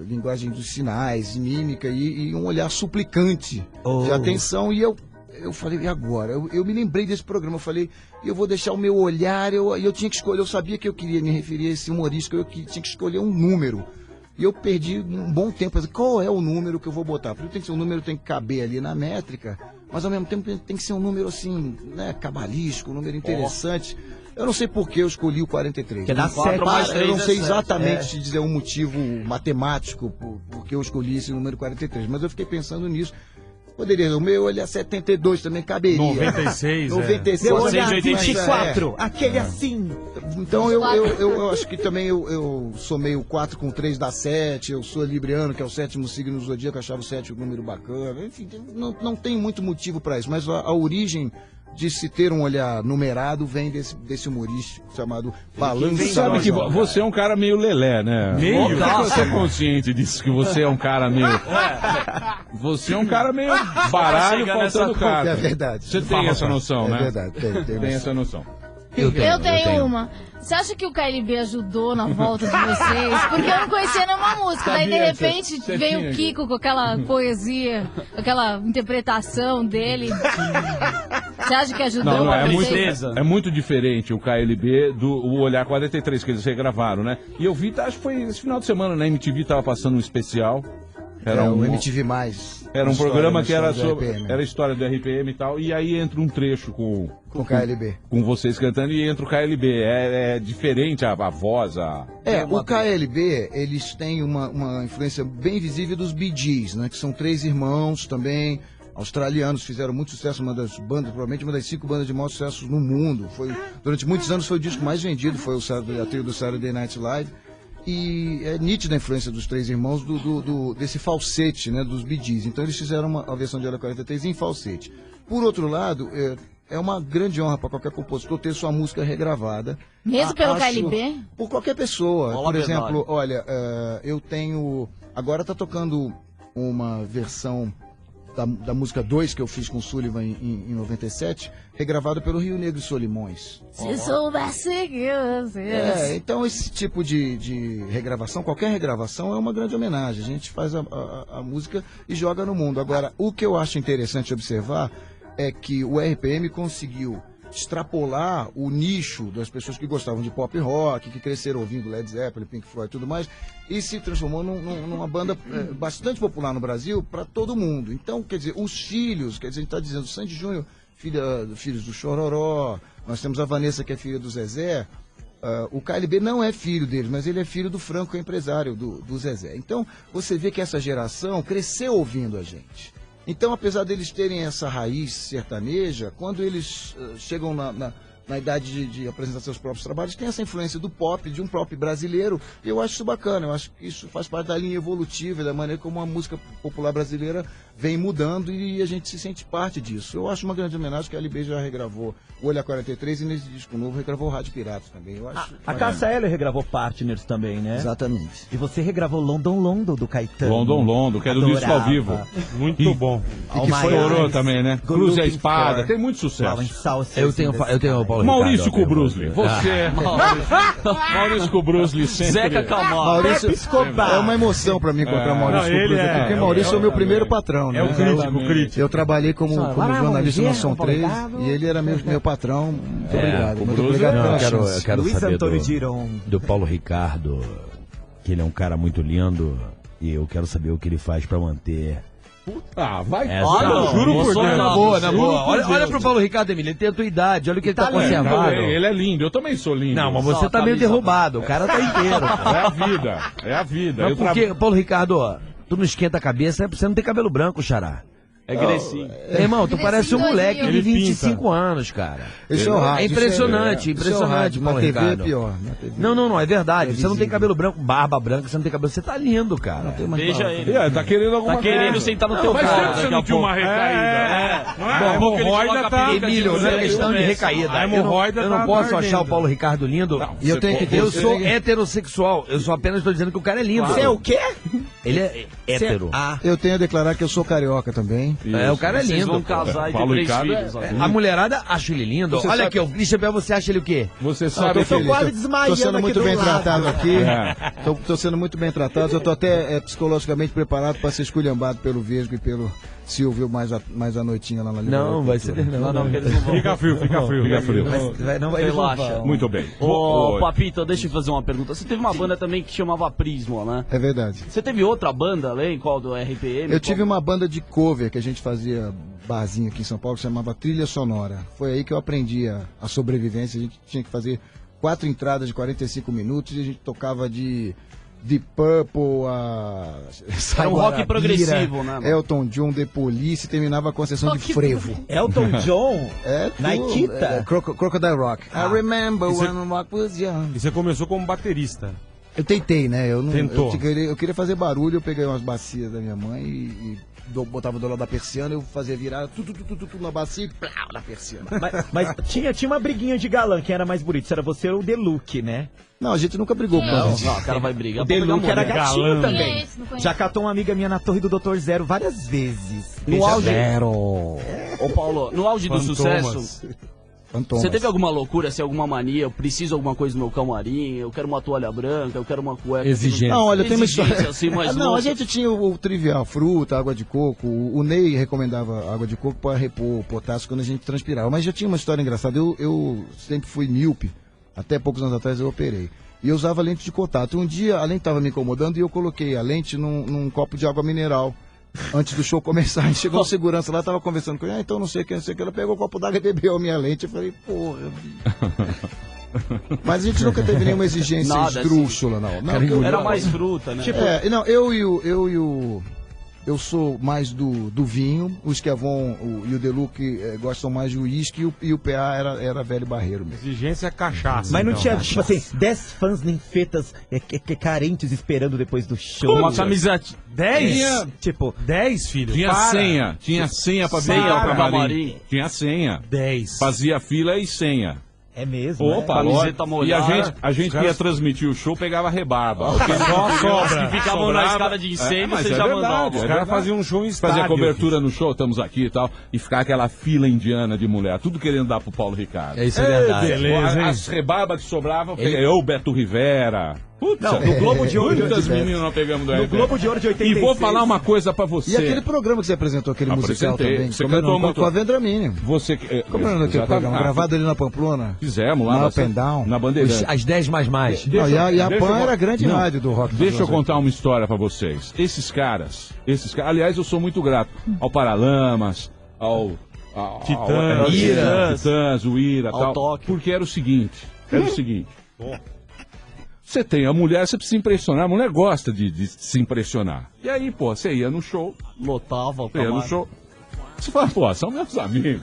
linguagem dos sinais, mímica e um olhar suplicante de atenção. E eu falei, e agora? Eu me lembrei desse programa, eu falei, eu vou deixar o meu olhar, eu tinha que escolher, eu sabia que eu queria me referir a esse humorista, eu tinha que escolher um número. E eu perdi um bom tempo, qual é o número que eu vou botar? Porque tem que ser um número que tem que caber ali na métrica, mas ao mesmo tempo tem que ser um número assim, né, cabalístico, um número interessante. Eu não sei por que eu escolhi o 43. Que dá 7 mais 3 eu não sei é exatamente te dizer um motivo matemático por que eu escolhi esse número 43, mas eu fiquei pensando nisso. Poderia, o meu olhar 72 também caberia. 96, 96. Meu olhar 686. 24, aquele assim. Então eu acho que também eu somei o 4 com 3 dá 7, eu sou libriano, que é o 7º signo do zodíaco, achava o 7 um número bacana. Enfim, não tem muito motivo para isso, mas a origem de se ter um olhar numerado vem desse humorista chamado Balança. Você sabe que você é um cara meio lelé, né? Meio? Você é consciente disso, que você é um cara meio... Você é um cara meio baralho faltando cara. É verdade. Você tem essa noção, né? É verdade, tem Essa noção. Eu tenho uma. Você acha que o KLB ajudou na volta de vocês? Porque eu não conhecia nenhuma música. Daí, de repente, veio o Kiko com aquela poesia, aquela interpretação dele. Você acha que ajudou? Não, vocês? é muito diferente o KLB do o Olhar 43, que eles regravaram, né? E eu vi, acho que foi esse final de semana, na MTV tava passando um especial. Era o MTV+. Era um programa que era sobre era a história do RPM e tal, e aí entra um trecho com o KLB. Com vocês cantando e entra o KLB. É diferente a voz, o KLB, eles têm uma influência bem visível dos Bee Gees, né? Que são 3 irmãos também, australianos, fizeram muito sucesso, uma das bandas, provavelmente uma das 5 bandas de maior sucesso no mundo. Durante muitos anos foi o disco mais vendido, foi a trilha do Saturday Night Live. E é nítida a influência dos 3 irmãos desse falsete, né, dos Bee Gees. Então eles fizeram a versão de Olhar 43 em falsete. Por outro lado, é uma grande honra para qualquer compositor ter sua música regravada. Mesmo pelo KLB? Por qualquer pessoa. Olá, por exemplo, olha, eu tenho... Agora tá tocando uma versão da música 2 que eu fiz com o Sullivan em 97, regravada pelo Rio Negro e Solimões. Se soubesse que você... Então esse tipo de regravação, qualquer regravação é uma grande homenagem. A gente faz a música e joga no mundo. Agora, o que eu acho interessante observar é que o RPM conseguiu extrapolar o nicho das pessoas que gostavam de pop rock, que cresceram ouvindo Led Zeppelin, Pink Floyd e tudo mais, e se transformou numa banda bastante popular no Brasil para todo mundo. Então, quer dizer, os filhos, a gente está dizendo, Sandy Júnior, filhos do Chororó, nós temos a Vanessa, que é filha do Zezé. O KLB não é filho dele, mas ele é filho do Franco, que é empresário do Zezé. Então, você vê que essa geração cresceu ouvindo a gente. Então, apesar deles terem essa raiz sertaneja, quando eles chegam na idade de apresentar seus próprios trabalhos, tem essa influência do pop, de um pop brasileiro, e eu acho isso bacana, eu acho que isso faz parte da linha evolutiva, da maneira como a música popular brasileira vem mudando e a gente se sente parte disso. Eu acho uma grande homenagem que a LB já regravou o Olha 43 e nesse disco novo regravou o Rádio Piratas também. Eu acho A Cássia Eller regravou Partners também, né? Exatamente. E você regravou London do Caetano. London, que é do disco ao vivo. Muito bom. E que estourou também, né? Cruz e a Espada, tem muito sucesso. Eu tenho o Paulo Maurício Ricardo, Kubrusli, você. Maurício Kubrusli sempre. Zeca Camargo. Maurício é uma emoção pra mim encontrar Maurício Kubrusli aqui, porque Maurício é o meu primeiro patrão, né? É o crítico. Eu trabalhei como jornalista na Som 3 e ele era meu patrão. Muito obrigado. Muito obrigado pela chance. Eu quero Luiz saber Antônio Giron. do Paulo Ricardo, que ele é um cara muito lindo, e eu quero saber o que ele faz pra manter. Vai. Olha, juro por Deus. Na boa. Juro por Olha Deus. pro Paulo Ricardo, Emílio, ele tem a tua idade, olha o que ele tá Lindo, conservado. ele é lindo, eu também sou lindo. Não, mas você tá meio derrubado, o cara tá inteiro. É a vida. Mas por que, Paulo Ricardo, ó, tu não esquenta a cabeça, é porque você não tem cabelo branco, xará. É Grecinho. Irmão, tu parece um moleque de Ele 25 anos, cara. Esse é o rádio. É impressionante, impressionante, Na Paulo TV é Ricardo. pior. Na TV. Não, é verdade. Você não tem cabelo branco, barba branca, você não tem cabelo. Você tá lindo, cara. Veja ele. Tá querendo alguma Tá querendo coisa. sentar no teu Faz tempo colo. que você não tinha uma recaída. Não é? A hemorroida tá... Emílio, não é questão de recaída. A hemorroida Eu não tá posso ardendo. achar o Paulo Ricardo lindo. E eu tenho que ter. Eu sou heterossexual. Eu só apenas estou dizendo que o cara é lindo. Você é o quê? Ele é hétero. Eu tenho a declarar que eu sou carioca também. É, o cara é Vocês lindo. vão casar e ter Paulo 3 Ricardo filhos. A mulherada acha ele lindo. Você Olha sabe- aqui, o Christian Bell, você acha ele o quê? Você sabe que tô quase desmaiando Tô sendo aqui muito do bem lado. tratado aqui. É. Tô sendo muito bem tratado. Eu tô até psicologicamente preparado para ser esculhambado pelo Vesgo e pelo Silvio mais à noitinha lá na Liga Não, da vai ser. Cultura. Não. Que eles não vão. Fica frio. Fica frio. Relaxa. Muito bem. Ô, Papito, deixa eu fazer uma pergunta. Você teve uma banda também que chamava Prisma, né? É verdade. Você teve outra banda além? Qual do RPM? Eu tive uma banda de cover que a gente fazia barzinho aqui em São Paulo que chamava Trilha Sonora. Foi aí que eu aprendi a sobrevivência. A gente tinha que fazer 4 entradas de 45 minutos e a gente tocava de Purple a... Era um rock progressivo, né, mano? Elton John, The Police, terminava com a sessão de frevo. Elton John? É, Nikita? Crocodile Rock. I remember when rock was young. E você começou como baterista. Eu tentei, né? Tentou. Eu queria fazer barulho, eu peguei umas bacias da minha mãe e botava do lado da persiana, eu fazia virar tudo na bacia e plá, na persiana. Mas tinha uma briguinha de galã, quem era mais bonito? Se era você ou o Deluque, né? Não, a gente nunca brigou por causa disso. Não, o cara vai brigar. O Deluque era gatinho Galã. também. Esse, não conheço. Já catou uma amiga minha na Torre do Dr. Zero várias vezes. No auge. Zero. Ô, Paulo, no auge do Fantomas. sucesso, Fantomas. você teve alguma loucura, assim, alguma mania? Eu preciso de alguma coisa no meu camarim, eu quero uma toalha branca, eu quero uma cueca. Exigente. Não, olha, tem uma história. Assim, mais Não, louca. a gente tinha o trivial, fruta, água de coco. O Ney recomendava água de coco para repor potássio quando a gente transpirava. Mas já tinha uma história engraçada. Eu sempre fui míope. Até poucos anos atrás eu operei. E eu usava lente de contato. Um dia a lente estava me incomodando e eu coloquei a lente num copo de água mineral. Antes do show começar, e chegou o segurança lá, tava conversando com ele, então não sei o que, ela pegou o copo d'água e bebeu a minha lente, eu falei, porra, mas a gente nunca teve nenhuma exigência Nada, esdrúxula, não. Não, Era mais fruta, né? Tipo, não, eu sou mais do vinho, o Esquiavon e o Deluque gostam mais de uísque e o PA era velho barreiro mesmo. Exigência é cachaça. Mas não então. tinha, tipo assim, 10 fãs ninfetas carentes esperando depois do show. Uma camisa 10? Tipo, 10, filho? Tinha Para. senha. Tinha senha pra Senha pegar o pro camarim. camarim. Tinha senha. 10. Fazia fila e senha. é mesmo, Opa, né? Camiseta lógico. E a molhada. gente que ia transmitir o show pegava rebarba. Só sobra. Que ficavam na escada de incêndio, mas você é já verdade, mandava. Os é caras verdade. faziam um show em estádio. Fazia cobertura no show, estamos aqui e tal, e ficar aquela fila indiana de mulher, tudo querendo dar pro Paulo Ricardo. Isso é verdade. beleza, hein? As rebarbas que sobravam, eu, Beto Rivera. Putz, Não, no Globo de Ouro muitas de- meninas nós pegamos do No RBS. Globo de Ouro de 86. E vou falar uma coisa pra você. E aquele programa que você apresentou, aquele musical Apresentei. também, Você como era o cantou nome? muito. Com a Vendramini. Você Como era aquele programa? Gravado ali na Pamplona? Fizemos lá Na bastante, Up and Down. na Bandeirantes. As 10 mais. Não, e a Deixa PAN eu- era a grande Não, rádio do rock. Deixa eu dos anos contar uma história pra vocês. Esses caras, aliás, eu sou muito grato ao Paralamas, ao Titãs. Titãs, o Ira, Ao tal. Toque. Porque era o seguinte, você tem a mulher, você precisa impressionar, a mulher gosta de se impressionar. E aí, pô, você ia no show, Lotava o você ia no camarim. show, Você fala, pô, são meus amigos.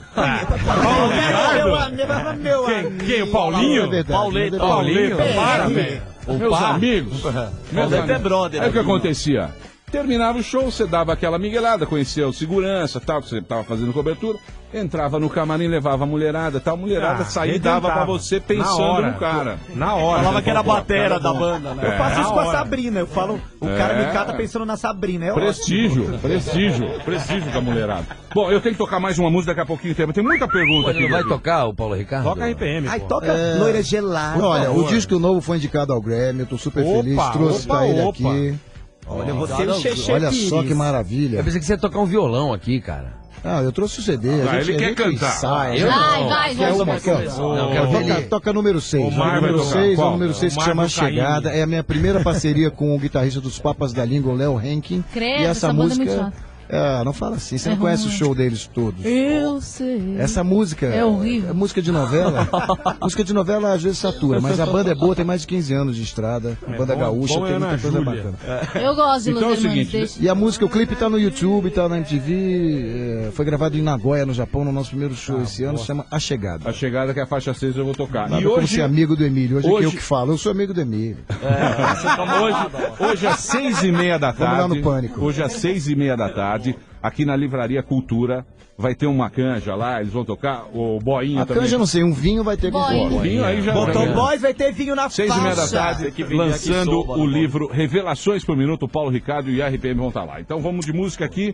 Quem? O Paulinho? Pauleta. Paulinho, para, velho. Meus amigos. Pauleta é brother. Aí o que amigo. acontecia? Terminava o show, você dava aquela miguelada, conhecia o segurança, tal, que você tava fazendo cobertura, entrava no camarim, levava a mulherada, tal, a mulherada saía e dava pra você pensando no cara. Na hora. Falava que era a batera da banda, né? Eu faço isso com a hora. Sabrina, eu falo, o cara me cata pensando na Sabrina, é Prestígio com a mulherada. Bom, eu tenho que tocar mais uma música daqui a pouquinho, tem muita pergunta aqui. Não vai tocar o Paulo Ricardo? Toca RPM. Ai, pô. toca Loira Gelada. Olha, o disco novo foi indicado ao Grammy, eu tô super feliz, trouxe pra ele aqui. Olha, você e o Xexé Olha Pires. só que maravilha. Eu pensei que você ia tocar um violão aqui, cara. Ah, eu trouxe o CD. Ele quer cantar. Vai, Toca número 6. O Mar vai número tocar. 6 é o Qual? número 6 O que Mar chama do Caymmi. Chegada. É a minha primeira parceria com o guitarrista dos Papas da Língua, o Léo Henkin. Credo, E essa essa banda é música. muito chata. Não fala assim, você não conhece o show deles todos. Eu sei. Essa música É horrível. é música de novela. Música de novela às vezes satura, mas a banda é boa, tem mais de 15 anos de estrada. Banda gaúcha, tem muita coisa bacana. Eu gosto de Então é o Los Hermanos, seguinte, deixa. E a música, o clipe tá no YouTube, tá na MTV, foi gravado em Nagoya, no Japão, no nosso primeiro show esse ano, se chama A Chegada. A chegada que é a faixa 6 eu vou tocar. Nada E como hoje, ser amigo do Emílio, hoje é hoje- eu que falo, eu sou amigo do Emílio. hoje às 6h30 da Vamos lá tarde, no Pânico. hoje às 6h30 da tarde, aqui na Livraria Cultura, vai ter uma canja lá, eles vão tocar, o Boinha A também. canja, não sei, um vinho vai ter com Boinha. fogo. Vinho aí já Botou já- Boys, vai ter vinho na 6h30 da faixa. tarde, que vir lançando aqui, soba, o né, livro Revelações por Minuto, Paulo Ricardo e RPM vão estar lá. Então vamos de música aqui.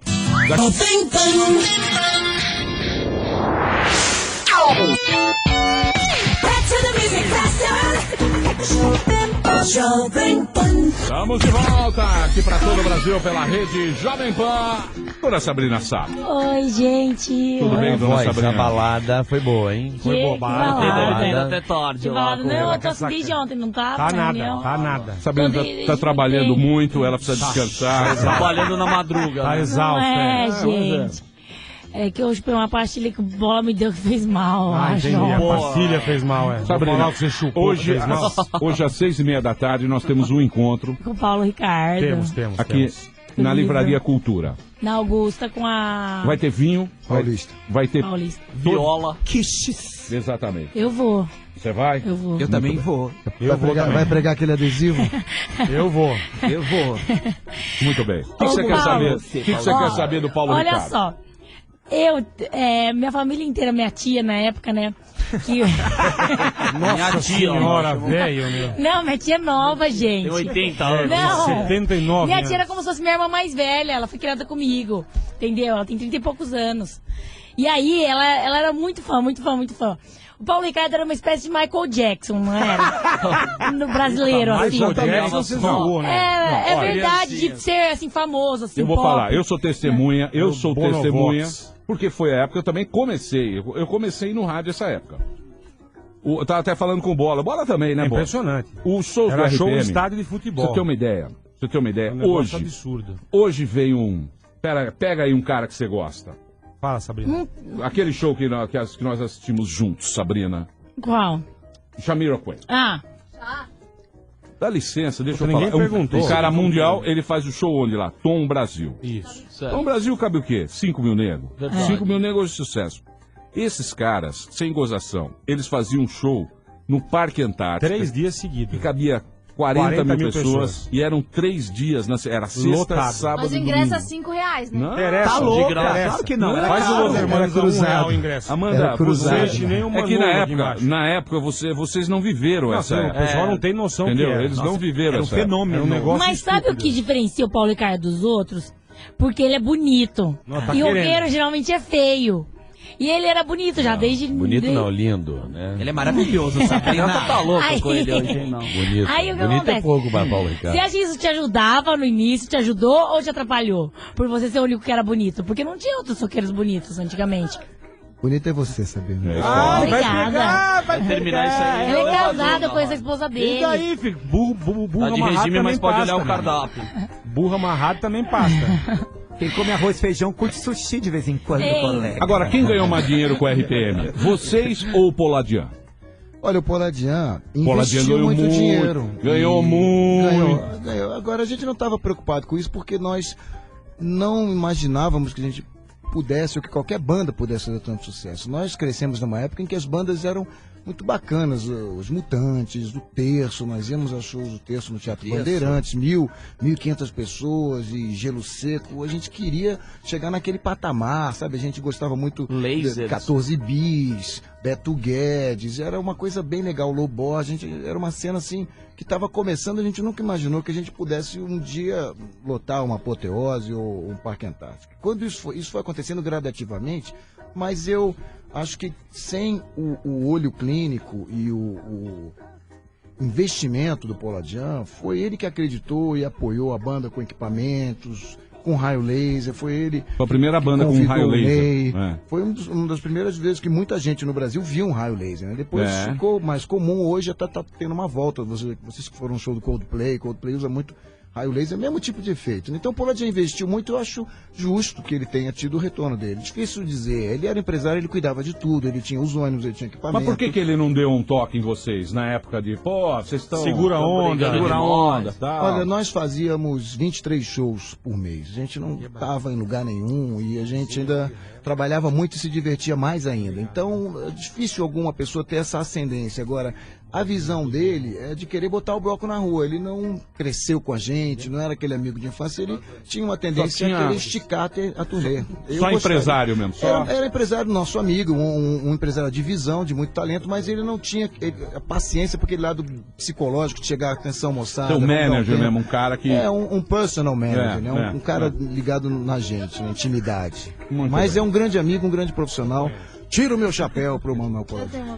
Estamos de volta aqui para todo o Brasil pela rede Jovem Pan. Dona Sabrina Sá. Oi, gente. Tudo bem, dona Voz, Sabrina? a balada foi boa, hein? Foi boa, Ainda até tarde Que lá. balada? Não, eu tô assim desde ontem, não tava? Tá na nada, reunião? tá nada. Sabrina tá trabalhando muito, ela precisa Tá descansar. trabalhando na madruga. Tá né? exausto. Não é, é. gente. É que hoje foi uma pastilha que o bola me deu que fez mal, Ah, acho. entendi. A Boa. pastilha fez mal, é. Sabrina, Vou falar que você chupou, hoje, fez mal. hoje às 6h30 da tarde nós temos um encontro Com o Paulo Ricardo. Temos. aqui na Livraria Cultura. Na Augusta com a Vai ter vinho, Paulista. vai ter... Paulista. Viola. Quiches. Exatamente. Eu vou, Você vai? eu vou. Eu também vou. Vai pregar aquele adesivo? Eu vou. Eu vou. Muito bem. O que você quer Paulo, saber? O que você Ó, quer saber do Paulo Olha Ricardo? só. Minha família inteira, minha tia na época, né? Que... Nossa senhora, velho, meu. Não, minha tia é nova, gente. Tem 80 anos. Não. 79 Minha anos. tia era como se fosse minha irmã mais velha, ela foi criada comigo, entendeu? Ela tem 30 e poucos anos. E aí, ela era muito fã. O Paulo Ricardo era uma espécie de Michael Jackson, não era? No brasileiro, assim. Michael Jackson você zoou, né? É Olha, verdade de ser, assim, famoso, assim, Eu vou pop. falar, eu sou testemunha, eu sou Bonovox. testemunha, porque foi a época que eu também comecei. Eu comecei no rádio essa época. Eu tava até falando com Bola. Bola também, né, É Bola? impressionante. O show do Era RPM. show no estádio de futebol. Pra você ter uma ideia. Um negócio Hoje, absurdo. hoje veio um... Pega aí um cara que você gosta. Fala, Sabrina. Aquele show que nós assistimos juntos, Sabrina. Qual? Jamiroquai. Ah, Dá licença, deixa eu Ninguém falar. perguntou. Um cara mundial, ele faz o show onde lá? Tom Brasil. Isso. Tom Brasil cabe o quê? 5 mil negros. Verdade. 5 mil negros de sucesso. Esses caras, sem gozação, eles faziam um show no Parque Antártico. 3 dias seguidos. E cabia 40 mil pessoas. pessoas. E eram 3 dias. Era sexta, Lotado. sábado Mas o e ingresso domingo. é R$5, né? Não, Interessa, Tá louco, de graça. claro que não. Faz o Los Hermanos a R$1 o ingresso. Amanda, Era cruzado. você, Deixe nem uma é que nuvem na aqui época, embaixo. vocês não viveram Não, essa o época. pessoal não tem noção Entendeu? que é. Eles não viveram Era um essa época. fenômeno. Era um negócio mas sabe o estúpido. que diferencia o Paulo Ricardo dos outros? Porque ele é bonito. Não, tá E o querendo. roqueiro geralmente é feio. E ele era bonito já, desde... Bonito desde... não, lindo, né? Ele é maravilhoso, Sabrina. Tá louca Aí- com ele hoje, hein, não. Bonito. Aí o que Bonito é acontece? pouco para Paulo Ricardo. Você acha que isso te ajudava no início, te ajudou ou te atrapalhou? Por você ser o único que era bonito? Porque não tinha outros roqueiros bonitos antigamente. Bonito é você, Sabrina. Obrigada. vai terminar isso aí. Ele é casado com essa esposa dele. E daí, filho? Burro Tá de amarrado regime, também mas pode pasta, olhar o né? cardápio. Burro amarrado também pasta. Quem come arroz e feijão curte sushi de vez em quando, Ei. colega. Agora, quem ganhou mais dinheiro com a RPM? Vocês ou o Poladian? Olha, o Poladian Poladian investiu ganhou muito muito, dinheiro. ganhou E muito. Ganhou. Agora, a gente não estava preocupado com isso porque nós não imaginávamos que a gente pudesse, ou que qualquer banda pudesse fazer tanto sucesso. Nós crescemos numa época em que as bandas eram muito bacanas, os Mutantes, o Terço, nós íamos a shows do Terço no Teatro Bandeirantes, 1.500 pessoas e Gelo Seco, a gente queria chegar naquele patamar, sabe, a gente gostava muito de 14 Bis, Beto Guedes, era uma coisa bem legal, Lobó, a gente, era uma cena assim, que estava começando, a gente nunca imaginou que a gente pudesse um dia lotar uma Apoteose ou um Parque Antártico. Quando isso foi acontecendo gradativamente, mas eu acho que sem o olho clínico e o investimento do Paul Adjan, foi ele que acreditou e apoiou a banda com equipamentos, com raio laser, foi ele... Foi a primeira banda com raio laser. Foi uma das primeiras vezes que muita gente no Brasil viu um raio laser, né? Depois ficou mais comum, hoje já tá tendo uma volta. Vocês que foram no show do Coldplay usa muito raio laser, é o mesmo tipo de efeito. Então o Paul Adjan investiu muito, eu acho justo que ele tenha tido o retorno dele. Difícil dizer, ele era empresário, ele cuidava de tudo, ele tinha os ônibus, ele tinha equipamento. Mas por que ele não deu um toque em vocês na época de, vocês estão... Segura a onda, tal. Olha, nós fazíamos 23 shows por mês, a gente não estava em lugar nenhum e a gente ainda trabalhava muito e se divertia mais ainda. Então, é difícil alguma pessoa ter essa ascendência. Agora, a visão dele é de querer botar o bloco na rua. Ele não cresceu com a gente, não era aquele amigo de infância, ele tinha uma tendência a querer esticar a turnê. Só empresário mesmo? Era empresário, nosso amigo, um empresário de visão, de muito talento, mas ele não tinha a paciência para aquele lado psicológico de chegar, atenção, moçada. Seu manager mesmo, um cara que... um personal manager, né? Um cara ligado na gente, na intimidade. Mas é um grande amigo, um grande profissional. Tiro o meu chapéu pro Manuel Paul Adjan.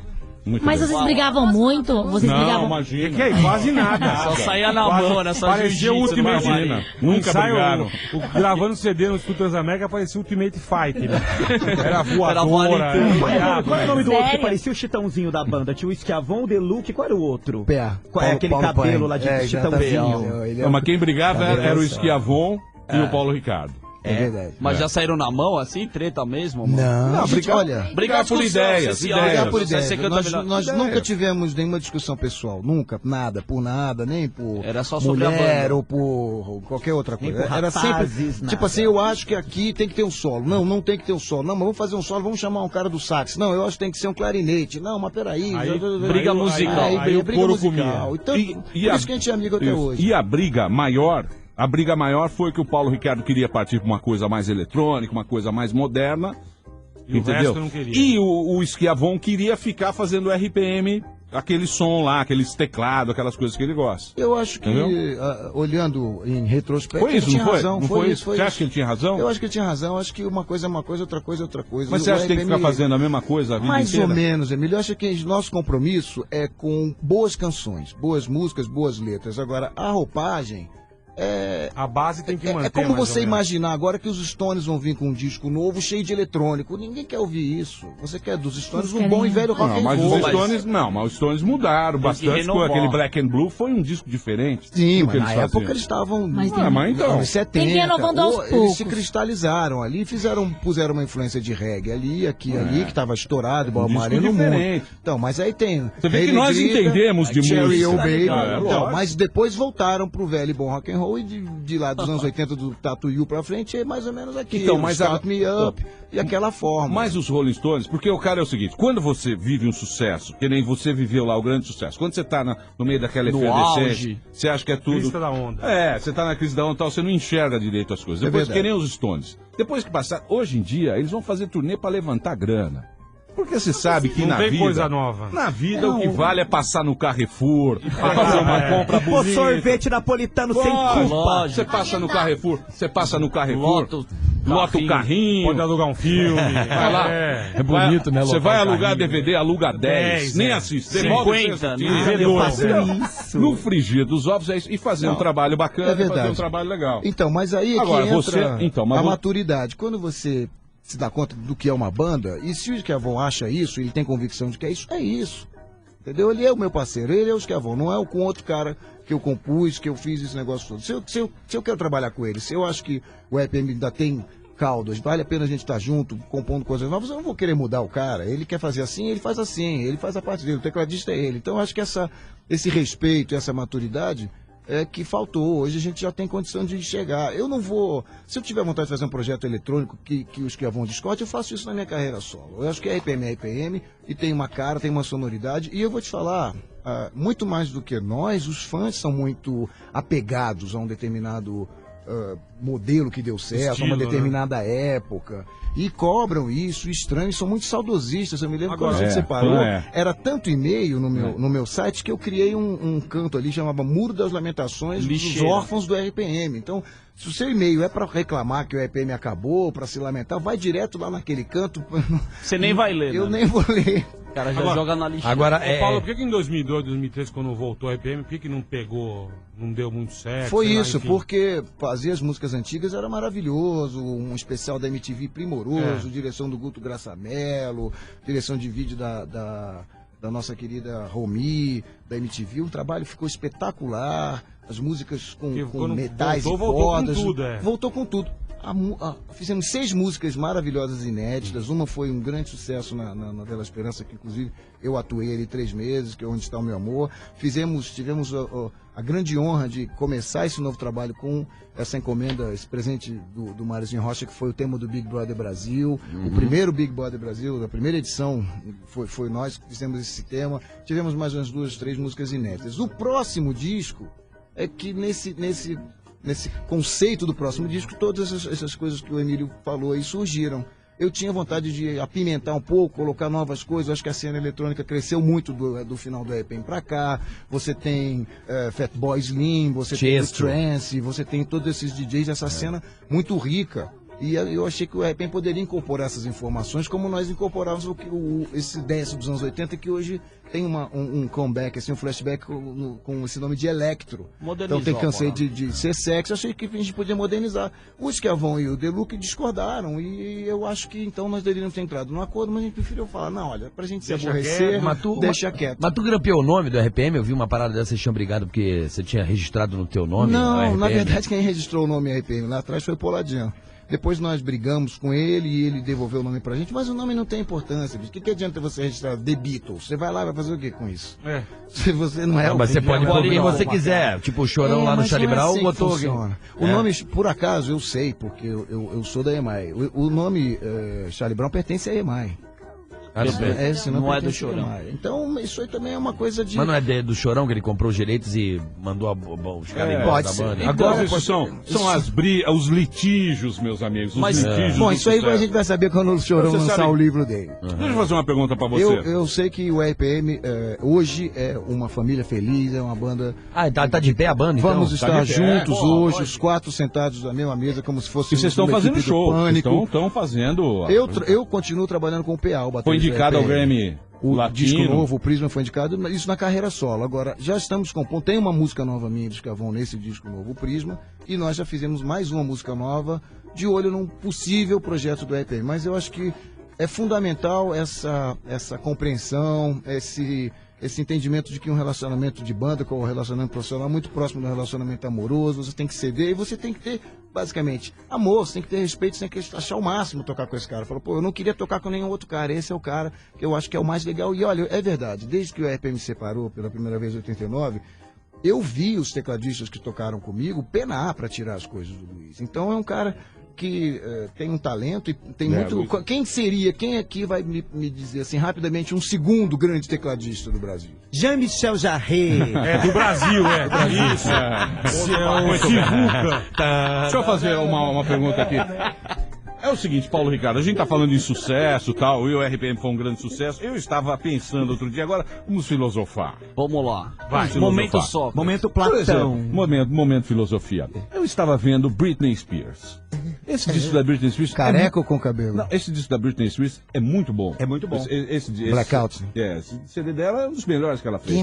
Mas vocês brigavam muito? Vocês brigavam? Imagina. Que é quase nada. Só saía na mão, né? Parecia o Ultimate. Nunca brigaram. Gravando CD no Estúdio Transamérica parecia o Ultimate Fight, né? Era voadora. Qual é o nome do outro que parecia o Chitãozinho da banda? Tinha o Esquiavon, o Deluxe, qual era o outro? Pé. Qual é aquele cabelo lá de Chitãozinho? Não, mas quem brigava era o Esquiavon e o Paulo Ricardo. É verdade. Mas já saíram na mão, assim, treta mesmo? Mano? Não, brigar por ideias. Brigar por ideias. Nós nunca tivemos nenhuma discussão pessoal. Nunca. Nada. Por nada. Nem por era só sobre mulher a banda. ou por qualquer outra coisa. Era sempre... Nada. Tipo assim, eu acho que aqui tem que ter um solo. Não tem que ter um solo. Não, mas vamos fazer um solo, vamos chamar um cara do sax. Não, eu acho que tem que ser um clarinete. Não, mas peraí. Briga musical. Aí briga musical. Então, por isso que a gente é amigo até hoje. E a briga maior... A briga maior foi que o Paulo Ricardo queria partir para uma coisa mais eletrônica, uma coisa mais moderna. E entendeu? O resto não queria. E o Esquiavon queria ficar fazendo RPM, aquele som lá, aqueles teclados, aquelas coisas que ele gosta. Eu acho que, olhando em retrospecto, foi isso, ele tinha não razão. Não foi isso? Você acha que ele tinha razão? Eu acho que ele tinha razão. Eu acho que uma coisa é uma coisa, outra coisa é outra coisa. Mas você acha que tem que ficar fazendo a mesma coisa a vida mais inteira? ou menos, Emílio. Eu acho que nosso compromisso é com boas canções, boas músicas, boas letras. Agora, a roupagem... A base tem que manter. É como você imaginar agora que os Stones vão vir com um disco novo cheio de eletrônico. Ninguém quer ouvir isso. Você quer dos Stones um bom e velho rock and roll. Mas os Stones mudaram bastante. Aquele Black and Blue foi um disco diferente. Sim, mas na época eles estavam mas então, nos 70. Tem que ir renovando aos poucos. Eles se cristalizaram ali, puseram uma influência de reggae ali, aqui, ali, que estava estourado, Bob Marley no mundo. Então, mas aí tem... Você vê que nós entendemos de Cherry música. Baby. Então, mas depois voltaram pro velho e bom rock and roll e de lá dos anos 80 do Tattoo You pra frente é mais ou menos aqui. Então, mas Start Me Up e aquela forma. Mas os Rolling Stones, porque o cara é o seguinte, quando você vive um sucesso, que nem você viveu lá o grande sucesso, quando você tá no meio daquela efervescência, você acha que é tudo... Crista da onda. Você tá na crise da onda e tal, você não enxerga direito as coisas. Depois que nem os Stones. Depois que passar, hoje em dia, eles vão fazer turnê pra levantar grana. Porque você sabe que na vida... coisa nova. Na vida o que vale é passar no Carrefour, fazer uma compra bonita. O sorvete napolitano sem culpa. Você passa no Carrefour, lota o carrinho. Pode alugar um filme. Vai lá. É bonito, né? Você vai alugar DVD, aluga 10. Nem assiste. 50. Eu faço isso. No frigir dos ovos é isso. E fazer um trabalho bacana, fazer um trabalho legal. Então, mas aí é agora, que entra a maturidade. Quando você se dá conta do que é uma banda, e se o Esquiavon acha isso, ele tem convicção de que é isso. Entendeu? Ele é o meu parceiro, ele é o Esquiavon, não é com outro cara que eu compus, que eu fiz esse negócio todo. Se eu quero trabalhar com ele, se eu acho que o EPM ainda tem caldos, vale a pena a gente estar junto, compondo coisas novas, eu não vou querer mudar o cara. Ele quer fazer assim, ele faz assim, ele faz a parte dele, o tecladista é ele. Então eu acho que esse respeito, essa maturidade que faltou. Hoje a gente já tem condição de chegar. Eu não vou... Se eu tiver vontade de fazer um projeto eletrônico que os que vão discordem, eu faço isso na minha carreira solo. Eu acho que a RPM é RPM e tem uma cara, tem uma sonoridade. E eu vou te falar, muito mais do que nós, os fãs são muito apegados a um determinado modelo que deu certo, Estilo, a uma determinada época, e cobram isso, estranhos, são muito saudosistas. Eu me lembro quando a gente separou, era tanto e-mail no meu site que eu criei um canto ali, chamava Muro das Lamentações dos Órfãos do RPM. Então, se o seu e-mail é para reclamar que o RPM acabou, para se lamentar, vai direto lá naquele canto. Você nem vai ler, Eu né? nem vou ler. O cara já joga na lixeira. Agora, Paulo, por que em 2002, 2003, quando voltou a RPM, por que não pegou, não deu muito certo? Foi sei lá, isso, enfim? porque fazer as músicas antigas era maravilhoso, um especial da MTV primoroso, direção do Guto Graçamelo, direção de vídeo da nossa querida Romi, da MTV, o trabalho ficou espetacular, as músicas com metais e cordas. Voltou com tudo. Fizemos 6 músicas maravilhosas e inéditas. Uma foi um grande sucesso na Bela Esperança, que inclusive eu atuei ali 3 meses, que é Onde Está o Meu Amor. Tivemos a grande honra de começar esse novo trabalho com essa encomenda, esse presente do Marizinho Rocha, que foi o tema do Big Brother Brasil. O primeiro Big Brother Brasil, da primeira edição, foi nós que fizemos esse tema. Tivemos mais umas 2, 3 músicas inéditas. O próximo disco é que nesse conceito do próximo disco, todas essas coisas que o Emílio falou aí surgiram. Eu tinha vontade de apimentar um pouco, colocar novas coisas. Acho que a cena eletrônica cresceu muito do final do RPM pra cá. Você tem Fatboy Slim, você tem o Trance, você tem todos esses DJs, essa cena muito rica. E eu achei que o RPM poderia incorporar essas informações, como nós incorporávamos esse dance dos anos 80, que hoje tem um comeback, assim, um flashback com esse nome de Electro. Então tem Cansei de Ser Sexy. Achei que a gente podia modernizar. O Esquiavon e o Deluxe discordaram, e eu acho que então nós deveríamos ter entrado num acordo, mas a gente preferiu falar, não, olha, pra gente se aborrecer, deixa quieto. Mas tu grampeou o nome do RPM? Eu vi uma parada dessa, vocês tinham brigado porque você tinha registrado no teu nome? Não, na verdade quem registrou o nome RPM lá atrás foi o Poladinho. Depois nós brigamos com ele e ele devolveu o nome pra gente, mas o nome não tem importância. O que adianta você registrar The Beatles? Você vai lá e vai fazer o que com isso? Se você não é mas você pode pôr quem você quiser. Tipo o Chorão lá no Charlie Brown botou. O nome, por acaso, eu sei, porque eu sou da EMAI. O nome Charlie Brown pertence à EMAI. Não é do Chorão. Então, isso aí também é uma coisa de... Mas não é do Chorão que ele comprou os direitos e mandou os caras embora da banda? Agora são os litígios, meus amigos. Litígios. Bom, isso aí a gente vai saber quando o Chorão lançar o livro dele. Deixa eu fazer uma pergunta pra você. Eu sei que o RPM hoje é uma família feliz, é uma banda... tá de pé a banda, então? Vamos estar juntos hoje, os 4 sentados na mesma mesa, como se fosse... E vocês estão fazendo show, estão fazendo... Eu continuo trabalhando com o PA, o baterista. Indicado ao Grammy Latino. Disco novo, o Prisma foi indicado, mas isso na carreira solo. Agora, já estamos compondo, tem uma música nova minha de Esquiavon nesse disco novo, o Prisma, e nós já fizemos mais uma música nova, de olho num possível projeto do RPM. Mas eu acho que é fundamental essa compreensão, esse entendimento de que um relacionamento de banda com um relacionamento profissional é muito próximo do relacionamento amoroso. Você tem que ceder e você tem que ter, basicamente, amor, você tem que ter respeito, você tem que achar o máximo tocar com esse cara. Fala, eu não queria tocar com nenhum outro cara, esse é o cara que eu acho que é o mais legal. E olha, é verdade, desde que o RPM se separou pela primeira vez em 89, eu vi os tecladistas que tocaram comigo penar para tirar as coisas do Luiz. Então é um cara que tem um talento e tem muito... Luiz. Quem aqui vai me dizer assim, rapidamente, um segundo grande tecladista do Brasil? Jean-Michel Jarre. Do Brasil, Isso. Deixa eu fazer uma pergunta aqui. É o seguinte, Paulo Ricardo, a gente tá falando de sucesso e tal, e o RPM foi um grande sucesso. Eu estava pensando outro dia, agora vamos filosofar. Vamos lá. Vai, momento só. Momento Platão. Momento filosofia. Eu estava vendo Britney Spears. Esse disco da Britney Spears... Careca ou com cabelo? Não, esse disco da Britney Spears é muito bom. É muito bom. Esse Blackout. Esse CD dela é um dos melhores que ela fez.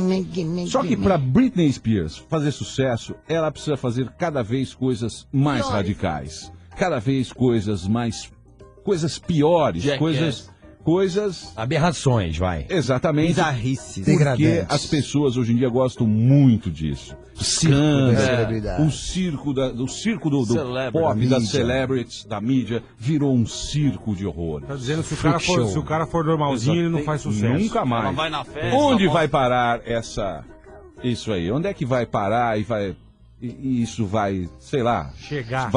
Só que pra Britney Spears fazer sucesso, ela precisa fazer cada vez coisas mais radicais. Cada vez coisas piores, coisas... Aberrações, vai. Exatamente. Bizarrices. Porque as pessoas hoje em dia gostam muito disso. O circo do pop, das celebrities, da mídia, virou um circo de horror. Tá dizendo que se o cara for normalzinho, ele não faz sucesso. Nunca mais. Ela vai na festa, Onde vai parar isso aí? Onde é que vai parar e vai... e isso vai, sei lá... Chegar.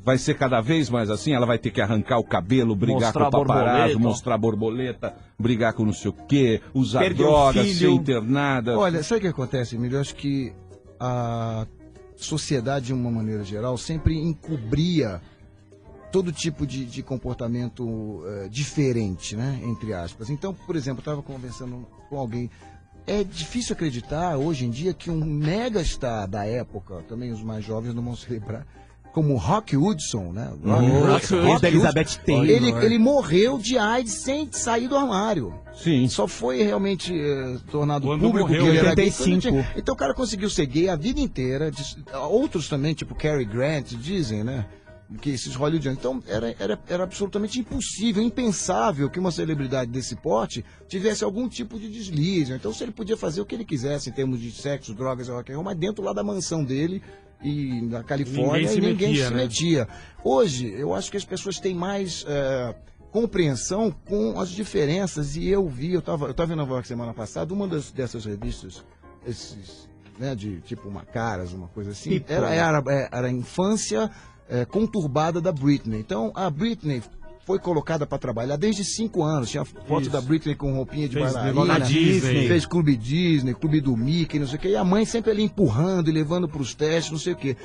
Vai ser cada vez mais assim? Ela vai ter que arrancar o cabelo, brigar Mostrar com o paparazzo, borboleta. mostrar borboleta, brigar com não sei o quê, usar Perder o drogas, filho. ser internada. Olha, sabe o que acontece, Emílio? Eu acho que a sociedade, de uma maneira geral, sempre encobria todo tipo de comportamento diferente, né? Entre aspas. Então, por exemplo, eu estava conversando com alguém. É difícil acreditar, hoje em dia, que um megastar da época, também os mais jovens não vão se lembrar, como Rock Hudson, né? Rock da Elizabeth Taylor. Ele morreu de AIDS sem sair do armário. Sim. Só foi realmente tornado Quando público morreu, que ele em era gay 85. Então o cara conseguiu ser gay a vida inteira. Outros também, tipo Cary Grant, dizem, né? Que esses hollywoodianos. Então era absolutamente impossível, impensável que uma celebridade desse porte tivesse algum tipo de deslize. Então se ele podia fazer o que ele quisesse em termos de sexo, drogas, rock and roll, mas dentro lá da mansão dele e na Califórnia ninguém se metia. Hoje, eu acho que as pessoas têm mais compreensão com as diferenças. E eu tava em Nova York semana passada, uma dessas revistas, né, de tipo Macaras, uma coisa assim, era a infância conturbada da Britney. Então, a Britney foi colocada para trabalhar desde 5 anos. Tinha foto da Britney com roupinha de bailarina, fez clube Disney, clube do Mickey, não sei o quê. E a mãe sempre ali empurrando e levando para os testes, não sei o quê.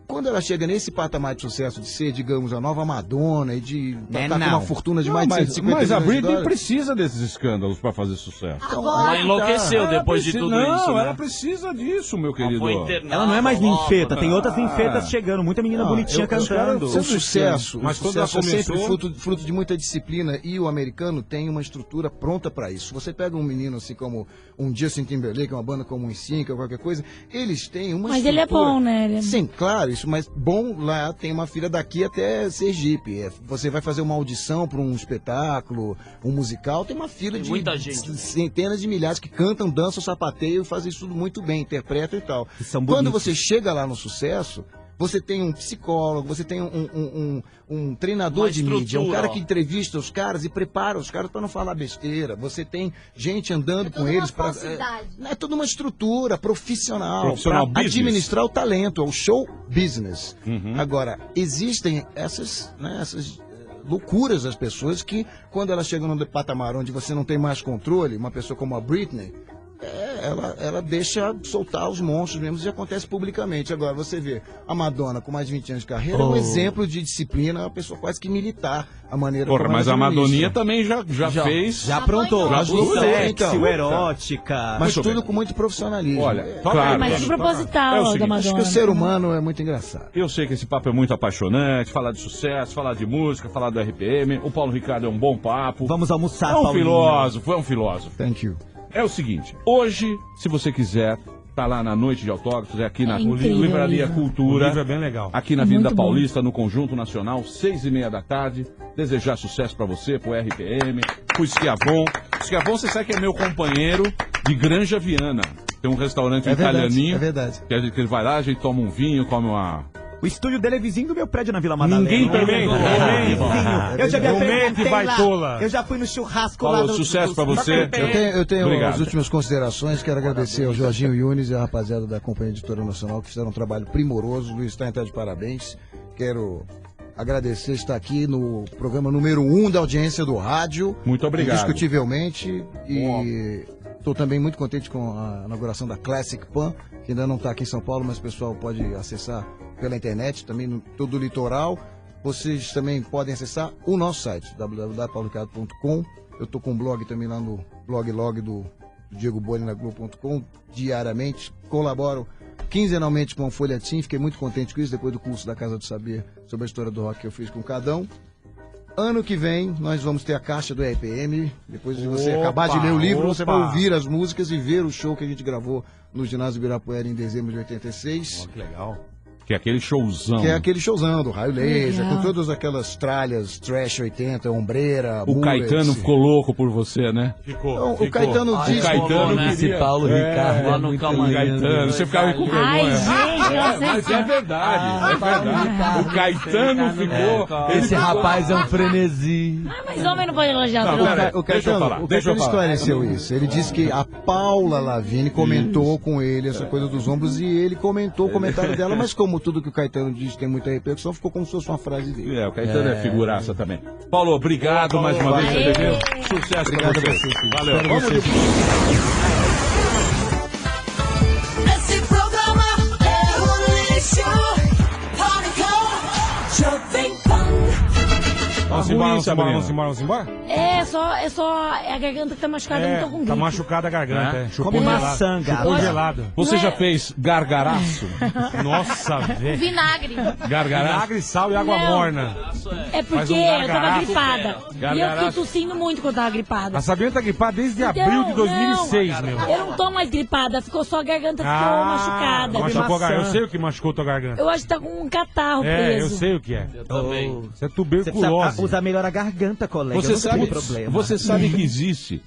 Quando ela chega nesse patamar de sucesso de ser, digamos, a nova Madonna e de estar com uma fortuna de mais de 150 Mas a milhões de Britney dólares. precisa desses escândalos para fazer sucesso. Ela enlouqueceu depois de tudo não, isso, né? ela precisa disso, meu querido. Ela não é mais ninfeta, tem outras ninfetas chegando, muita menina bonitinha cantando. O sucesso, Mas o quando ela sucesso é sempre começou- fruto de muita disciplina, e o americano tem uma estrutura pronta para isso. Você pega um menino assim como um Justin Timberlake, uma banda como um NSYNC ou qualquer coisa, eles têm uma Mas ele é estrutura- bom, né? Ele é- Sim, claro, isso, mas bom, lá tem uma fila daqui até Sergipe. Você vai fazer uma audição para um espetáculo, um musical, tem uma fila de muita gente. centenas de milhares que cantam, dançam, sapateiam, fazem isso tudo muito bem, interpretam e tal. São Quando bonitos. você chega lá no sucesso, você tem um psicólogo, você tem um treinador Uma de mídia, um estrutura, cara ó. que entrevista os caras e prepara os caras para não falar besteira. Você tem gente andando com eles para é toda uma estrutura profissional Profissional para business. administrar o talento, é o show business. Agora, existem essas loucuras das pessoas que, quando elas chegam num patamar onde você não tem mais controle, uma pessoa como a Britney, ela deixa soltar os monstros mesmo, e acontece publicamente. Agora, você vê a Madonna com mais de 20 anos de carreira, é um exemplo de disciplina, uma pessoa quase que militar, a maneira Porra, como mas ela a Madoninha administra. também já fez. Já aprontou, Já o tudo, sexo, então. erótica. Mas Muito tudo bem. com muito profissionalismo. Olha, claro. Mas de proposital, É o seguinte, da Acho Madonna. que o ser humano é muito engraçado. Eu sei que esse papo é muito apaixonante, falar de sucesso, falar de música, falar do RPM. O Paulo Ricardo é um bom papo. Vamos almoçar, É um Paulinho. filósofo, é um filósofo. Thank you. É o seguinte, hoje, se você quiser, tá lá na Noite de Autógrafos, é aqui na incrível, Livraria livro. O Cultura, livro é bem legal. aqui na Avenida Muito bom. Paulista, no Conjunto Nacional, 6h30 da tarde. Desejar sucesso pra você, pro RPM, pro Schiavon. Schiavon, você sabe que é meu companheiro de Granja Viana. Tem um restaurante italianinho. É verdade. Que ele vai lá, a gente toma um vinho, come uma... O estúdio dele é vizinho do meu prédio na Vila Madalena. Ninguém perguntou. Vizinho. Eu já me Não mente, apresentei baitola. lá. Eu já fui no churrasco lá Paulo, do... sucesso pra você. Eu tenho Obrigado. as últimas considerações. Quero agradecer ao Jorginho Yunes e à rapaziada da Companhia Editora Nacional, que fizeram um trabalho primoroso. O Luiz está de parabéns. Quero agradecer estar aqui no programa número 1 da audiência do rádio. Muito obrigado. Indiscutivelmente. E estou também muito contente com a inauguração da Classic Pan, que ainda não está aqui em São Paulo, mas o pessoal pode acessar pela internet, também no todo o litoral. Vocês também podem acessar o nosso site, www.paulicado.com. Eu estou com um blog também lá no blog do Diego Boni na Globo.com, diariamente. Colaboro quinzenalmente com a Folhetim, fiquei muito contente com isso, depois do curso da Casa do Saber sobre a história do rock que eu fiz com o Cadão. Ano que vem, nós vamos ter a caixa do RPM. Depois de você acabar de ler o livro, você vai ouvir as músicas e ver o show que a gente gravou no Ginásio Ibirapuera em dezembro de 86. Que legal. Que é aquele showzão. Que é aquele showzão do raio laser, com todas aquelas tralhas trash 80, ombreira, O Caetano ficou louco por você, né? Ficou. O Caetano disse... O Caetano né? Esse Paulo Ricardo lá no Caetano, você ficava com vergonha. Ai, gente, Mas é verdade, é verdade. O Caetano ficou... Esse rapaz é um frenesi. Mas homem não pode elogiar Não, droga. pera, O deixa eu Caetano, falar, o deixa eu Caetano falar. esclareceu isso. Ele disse que a Paula Lavigne comentou com ele essa coisa dos ombros e ele comentou o comentário dela, mas como tudo que o Caetano diz tem muita repercussão, ficou como se fosse uma frase dele. O Caetano é figuraça também. Paulo, obrigado mais uma vez, você bebeu. Sucesso pra Obrigado você. a você, filho. Valeu. Espero Vamos você. Esse programa é um lixo. Jovem Pan. Vamos embora? É a garganta que tá machucada, eu não tô com gripe. Tá machucada a garganta, Chupou Come gelado. maçã, Chupou gato. gelado. Você Não já é- fez gargaraço? Nossa, velho. Vinagre. Gargaraço? Vinagre, sal e água Não. morna. É Faz porque um eu tava gargaraço. gripada. E eu Gargaraço. fiquei tossindo muito quando eu tava gripada. A Sabrina tá gripada desde Então, abril de 2006, não, meu. Eu não tô mais gripada, ficou só a garganta, ficou machucada. Machucou a garganta. Eu sei o que machucou tua garganta. Eu acho que tá com um catarro É, preso. eu sei o que é. Eu também. Você é Você tuberculose. precisa usar melhor a garganta, colega. Você Nunca sabe, tive problema. você sabe que existe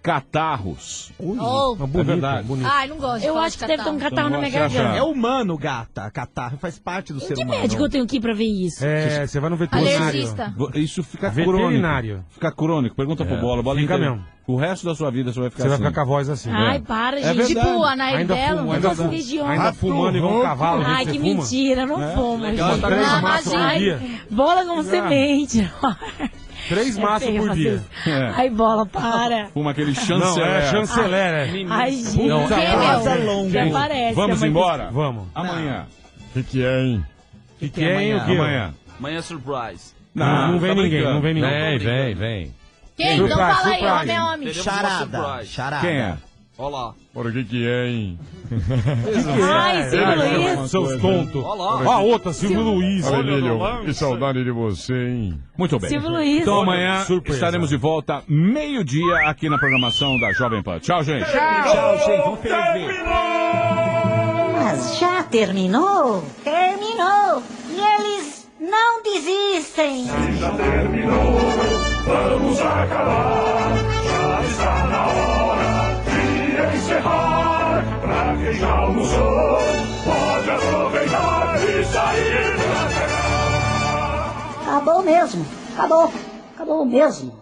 catarros. Oh. Bonito, É verdade. bonito. Ai, não gosto de Eu falar acho de que deve ter um catarro na minha Você acha- garganta. É humano, gata. Catarro faz parte do ser Que humano. médico eu tenho que ir pra ver isso? É, você vai no veterinário. Alergista. Isso fica Veterinário. crônico. Fica crônico. Pergunta pro Bola. Bola Fica inteira. mesmo. O resto da sua vida você vai ficar Você vai assim. ficar com a voz assim. Ai, para, É gente. verdade. Tipo, a Nair Ainda dela. fumo, Eu ainda tô fumo. feliz de Ainda honra. fumando igual um cavalo. Ai, você que fuma? mentira, não fumo. Bota 3 Não, maços por imagina. dia. Bola com semente. 3 maços feio por fazer dia. isso. Ai, Bola, para. Fuma aquele Não, chanceler. é chanceler, é. Ai, gente. Não, que asa meu? longa. Já parece. Vamos que é uma- embora? Vamos. Amanhã. Que é, hein? Que é, hein, o quê? Amanhã. Amanhã é surprise. Não vem tá ninguém, brincando. não vem ninguém. Vem. Quem? Surprise, Então fala aí, surprise. homem é homem. Teremos Charada. uma surprise. Charada. Quem é? Olha lá. Ora, que é, hein? Ai, Silvio Luiz. Seus tontos. Olha lá. Ó a outra, Silvio Luiz. Olha, Lílio, que saudade de você, hein? Muito bem. Silvio Luiz. Então amanhã Surpresa. estaremos de volta meio-dia aqui na programação da Jovem Pan. Tchau, gente. Tchau, gente. Vamos feliz ver. Mas já terminou? Terminou. E eles não desistem. Já terminou, vamos acabar. Já está na hora de encerrar. Pra quem já almoçou, pode aproveitar e sair pra cá. Acabou mesmo. Acabou. Acabou mesmo.